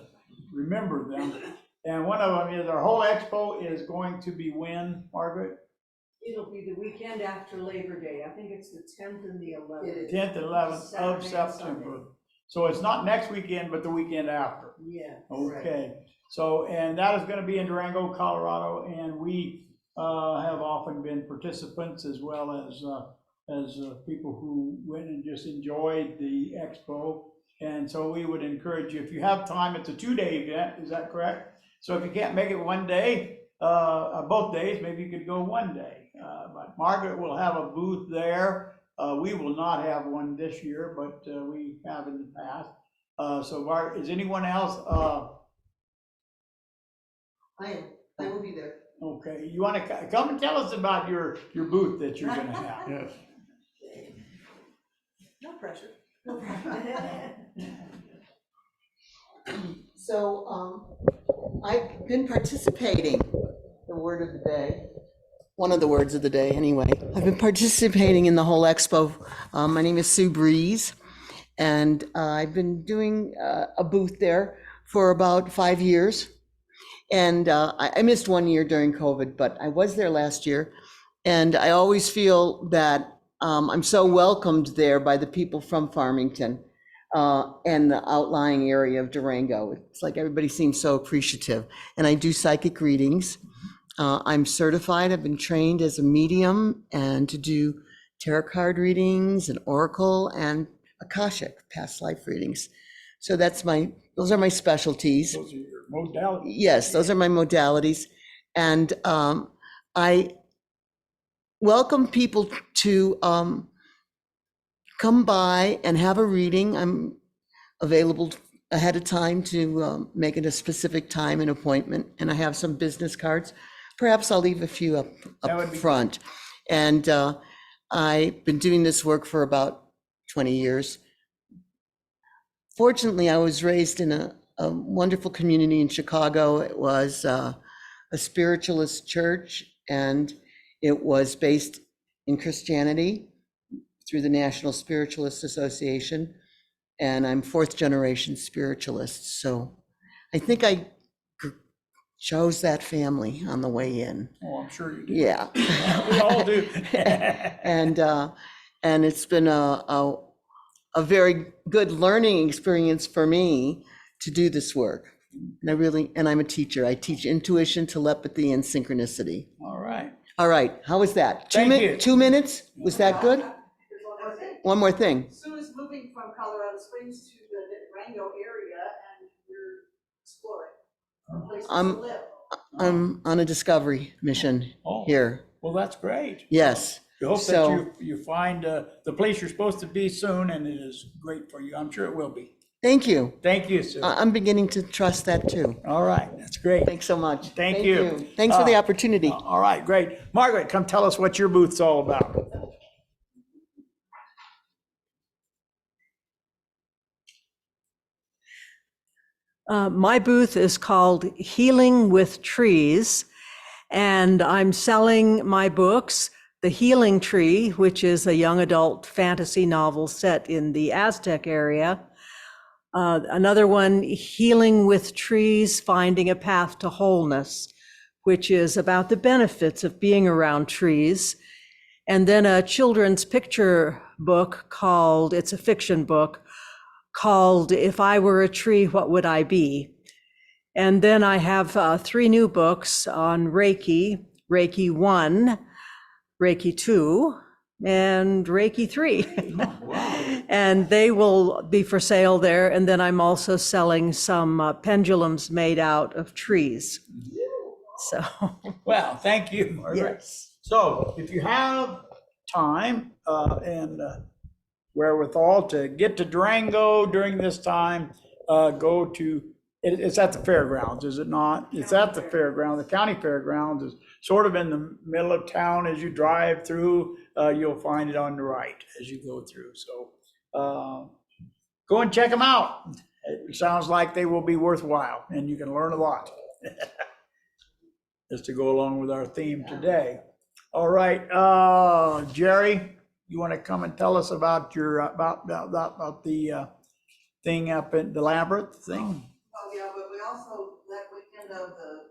remember them. And one of them is our whole expo is going to be when, Margaret? It'll be the weekend after Labor Day. I think it's the 10th and the 11th. 10th and 11th of Saturday and September. Sunday. So it's not next weekend, but the weekend after. Yeah. Okay. So, and that is gonna be in Durango, Colorado, and we have often been participants as well as people who went and just enjoyed the expo. And so we would encourage you, if you have time, it's a 2-day event, is that correct? So if you can't make it one day, both days, maybe you could go one day. But Margaret will have a booth there. We will not have one this year, but we have in the past. So Margaret, is anyone else? I will be there. Okay, you want to come and tell us about your booth that you're gonna have? Yes. No pressure. So, I've been participating, the word of the day, one of the words of the day anyway. I've been participating in the whole expo. My name is Sue Breeze, and I've been doing a booth there for about 5 years. And I missed 1 year during COVID, but I was there last year. And I always feel that I'm so welcomed there by the people from Farmington and the outlying area of Durango. It's like everybody seems so appreciative. And I do psychic readings. I'm certified. I've been trained as a medium and to do tarot card readings and oracle and Akashic, past life readings. So those are my specialties. Those are your modalities. Yes, those are my modalities. And I welcome people to come by and have a reading. I'm available ahead of time to make it a specific time and appointment. And I have some business cards. Perhaps I'll leave a few up front. And I've been doing this work for about 20 years. Fortunately, I was raised in a wonderful community in Chicago. It was a spiritualist church, and it was based in Christianity through the National Spiritualist Association. And I'm 4th generation spiritualist. So I think I chose that family on the way in. Oh, I'm sure you do. Yeah. We all do. And it's been a very good learning experience for me to do this work. And I'm a teacher. I teach intuition, telepathy, and synchronicity. All right. All right, how was that? Thank you. 2 minutes? Was that good? There's one more thing. One more thing. Sue is moving from Colorado Springs to the Durango area, and you're exploring places to live. I'm on a discovery mission Oh, here. well, that's great. Yes. We hope So- that you find the place you're supposed to be soon, and it is great for you. I'm sure it will be. Thank you. Thank you, Sue. I'm beginning to trust that too. All right, that's great. Thanks so much. Thank you. Thanks for the opportunity. All right, great. Margaret, come tell us what your booth's all about. My booth is called Healing with Trees, and I'm selling my books, The Healing Tree, which is a young adult fantasy novel set in the Aztec area. Another one, Healing with Trees, Finding a Path to Wholeness, which is about the benefits of being around trees. And then a children's picture book called, it's a fiction book, called If I Were a Tree, What Would I Be? And then I have 3 new books on Reiki, Reiki 1, Reiki 2, and Reiki 3. And they will be for sale there. And then I'm also selling some pendulums made out of trees. So. Well, thank you, Margaret. Yes. So if you have time and wherewithal to get to Durango during this time, go to, it's at the fairgrounds, is it not? It's at the fairground. The county fairgrounds is sort of in the middle of town. As you drive through, you'll find it on the right as you go through. So go and check them out. It sounds like they will be worthwhile, and you can learn a lot. Just to go along with our theme today. All right, Jerry, you want to come and tell us about your about the thing up in the Labyrinth thing? Oh, yeah, but we also, that weekend of the.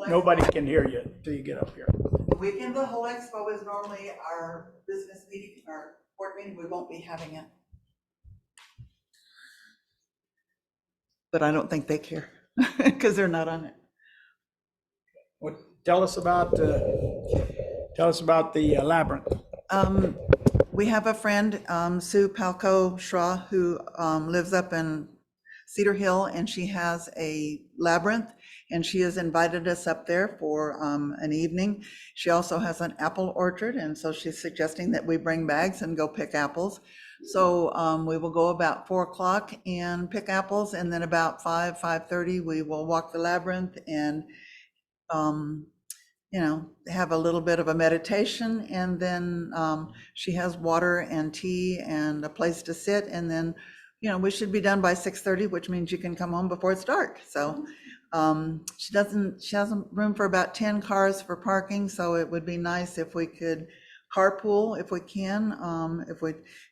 Nobody can hear you until you get up here. The weekend of the whole expo is normally our business meeting, our board meeting. We won't be having it. but I don't think they care because they're not on it. What, tell us about the labyrinth. We have a friend, Sue Palco Schra, who lives up in Cedar Hill, and she has a labyrinth, and she has invited us up there for an evening. She also has an apple orchard, and so she's suggesting that we bring bags and go pick apples. So we will go about 4 o'clock and pick apples, and then about 5:30, we will walk the labyrinth and have a little bit of a meditation, and then she has water and tea and a place to sit, and then, we should be done by 6:30, which means you can come home before it's dark. So she has room for about 10 cars for parking, so it would be nice if we could carpool if we can.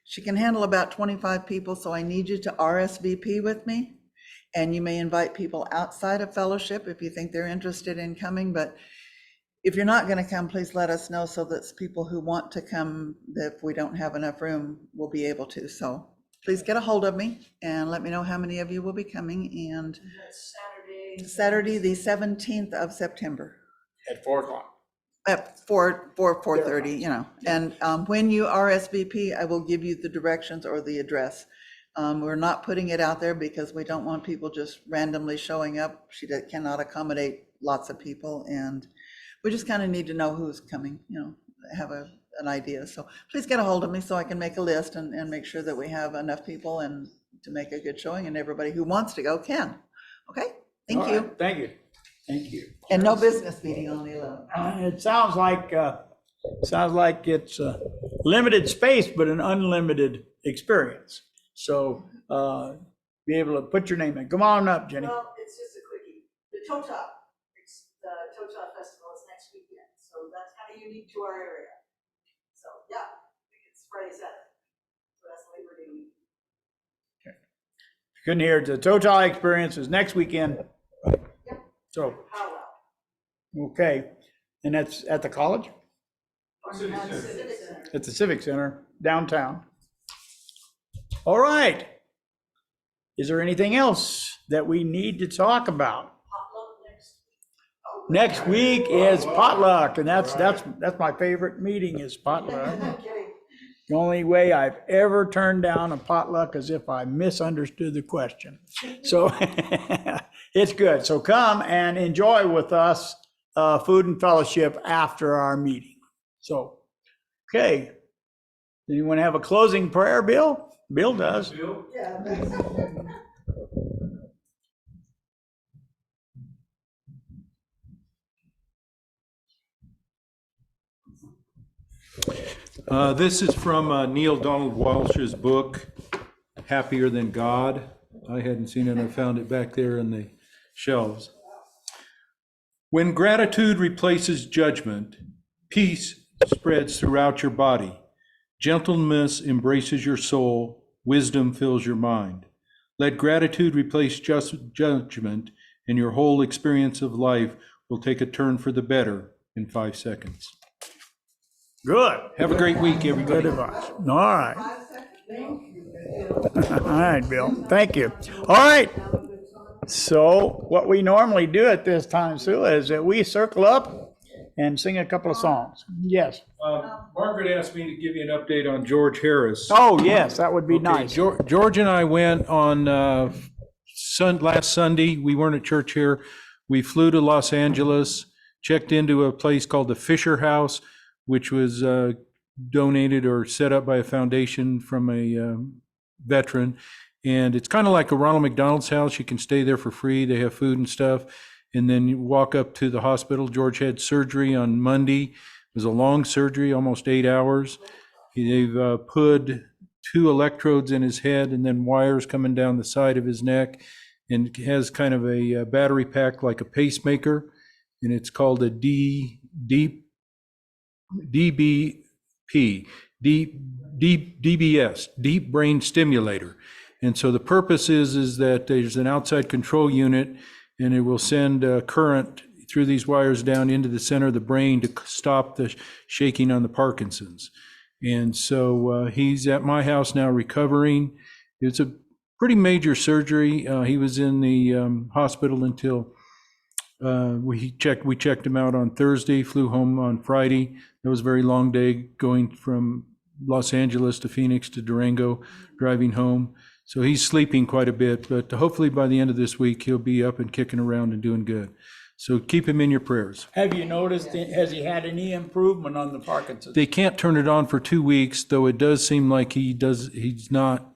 She can handle about 25 people, so I need you to RSVP with me, and you may invite people outside of fellowship if you think they're interested in coming, but if you're not going to come, please let us know so that people who want to come, if we don't have enough room, will be able to. So please get a hold of me and let me know how many of you will be coming. And That's Saturday, the 17th of September. At 4 o'clock. At 4:30, and when you RSVP, I will give you the directions or the address. We're not putting it out there because we don't want people just randomly showing up. She cannot accommodate lots of people, and we just kind of need to know who's coming, have an idea. So please get a hold of me so I can make a list and make sure that we have enough people and to make a good showing, and everybody who wants to go can. Okay, thank All you. right, thank you. Thank you. And no business meeting on the 11th. It sounds like it's a limited space, but an unlimited experience. So be able to put your name in. Come on up, Jenny. Well, it's just a quickie. The Tota, the Tota Festival is next weekend, so that's kind of unique to our area. So, yeah, it's Friday, Saturday. So that's Labor Day week. Couldn't hear it. The Total experience is next weekend. So, Powwow. okay. And that's at the college? Civic Center. At the Civic Center downtown. All right. Is there anything else that we need to talk about? Potluck Next week is potluck, and that's my favorite meeting is potluck. No kidding. The only way I've ever turned down a potluck is if I misunderstood the question. So it's good. So come and enjoy with us food and fellowship after our meeting. So, okay. Anyone have a closing prayer, Bill? Bill does. Yeah. This is from Neil Donald Walsh's book, Happier Than God. I hadn't seen it. I found it back there in the shelves. When gratitude replaces judgment, peace spreads throughout your body. Gentleness embraces your soul. Wisdom fills your mind. Let gratitude replace judgment, and your whole experience of life will take a turn for the better in 5 seconds. Good. Have a great week, everybody. Good advice. All right. All right, Bill. Thank you. All right. So what we normally do at this time, Sue, is that we circle up and sing a couple of songs. Yes. Margaret asked me to give you an update on George Harris. Oh, yes, that would be Okay, nice. George and I went on last Sunday. We weren't at church here. We flew to Los Angeles, checked into a place called the Fisher House, which was donated or set up by a foundation from a veteran. And it's kind of like a Ronald McDonald's house. You can stay there for free. They have food and stuff. And then you walk up to the hospital. George had surgery on Monday. It was a long surgery, almost 8 hours. They've put 2 electrodes in his head and then wires coming down the side of his neck. And has kind of a battery pack like a pacemaker. And it's called a DBP, DBS, Deep Brain Stimulator. And so the purpose is that there's an outside control unit, and it will send current through these wires down into the center of the brain to stop the shaking on the Parkinson's. And so he's at my house now recovering. It's a pretty major surgery. He was in the hospital until we checked him out on Thursday, flew home on Friday. It was a very long day going from Los Angeles to Phoenix to Durango, driving home. So he's sleeping quite a bit, but hopefully by the end of this week, he'll be up and kicking around and doing good. So keep him in your prayers. Have you noticed, has he had any improvement on the Parkinson's? They can't turn it on for 2 weeks, though it does seem like he's not,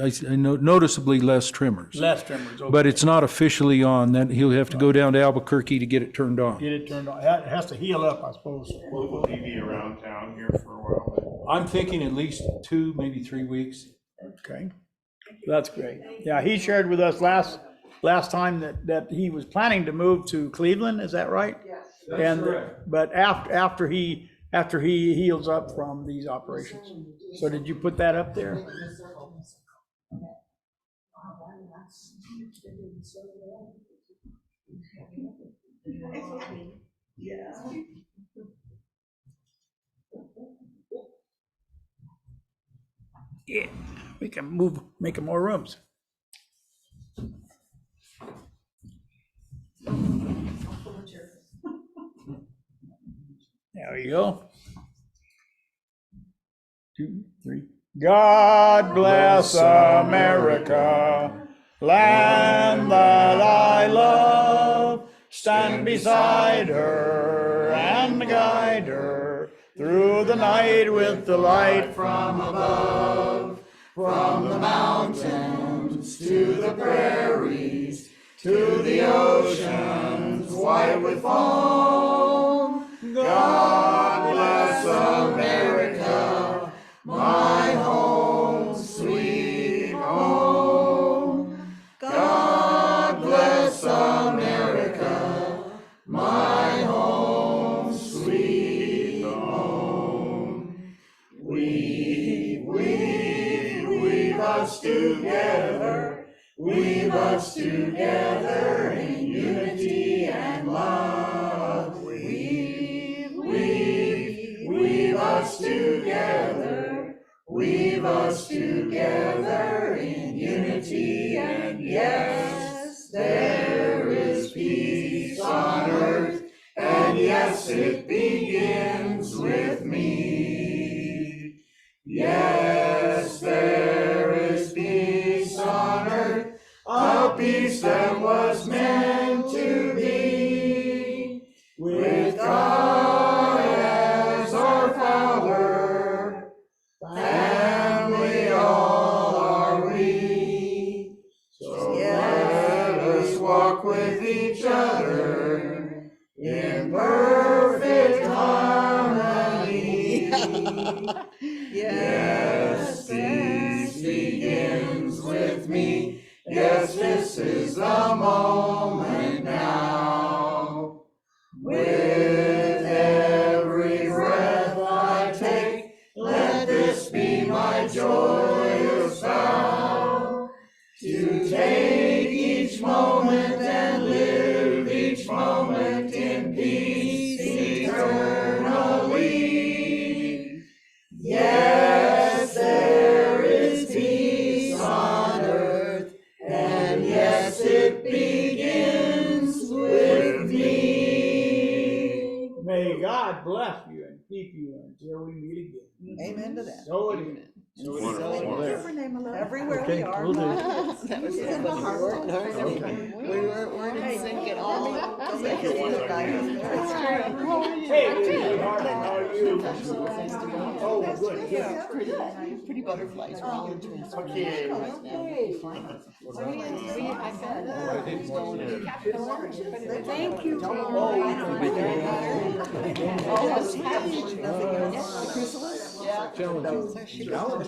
I know noticeably less tremors. Less tremors, okay. But it's not officially on, that he'll have to go down to Albuquerque to get it turned on. Get it turned on. It has to heal up, I suppose. Will he be around town here for a while? I'm thinking at least 2, maybe 3 weeks. Okay, that's great. Yeah, he shared with us last time that he was planning to move to Cleveland, is that right? Yes. And but after he heals up from these operations. So did you put that up there? Yeah, we can make more rooms. There you go. 2, 3. God bless America, land that I love. Stand beside her and guide her through the night with the light from above. From the mountains to the prairies, to the oceans white with foam. God bless America, my home, sweet home. God bless America, my home, sweet home. Weave us together, weave us together in unity and love. Weave us together, weave us together in unity, and yes, there is peace on earth, and yes, it begins with me. Yes, there is peace on earth, a peace that was meant to be, with God as our Father, family all are we. So let us walk with each other in perfect harmony. Yes, peace begins with me. Yes, this is the moment now. With every breath I take, let this be my joyous vow. To take each moment and live each moment in peace eternally. Yes, there is peace on earth, and yes, it begins with me. May God bless you and keep you until we meet again. Amen to that. So it is. So it is. Everywhere we are. Okay, we'll do. That was good. We weren't in sync at all. Hey, sweetheart, how are you? Oh, good. Pretty butterflies. Okay. Thank you.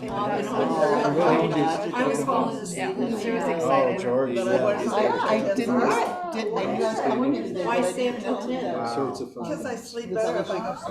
I was falling asleep. She was excited. I didn't, I knew I was coming in today. Why stay up till 10? Because I sleep better if I go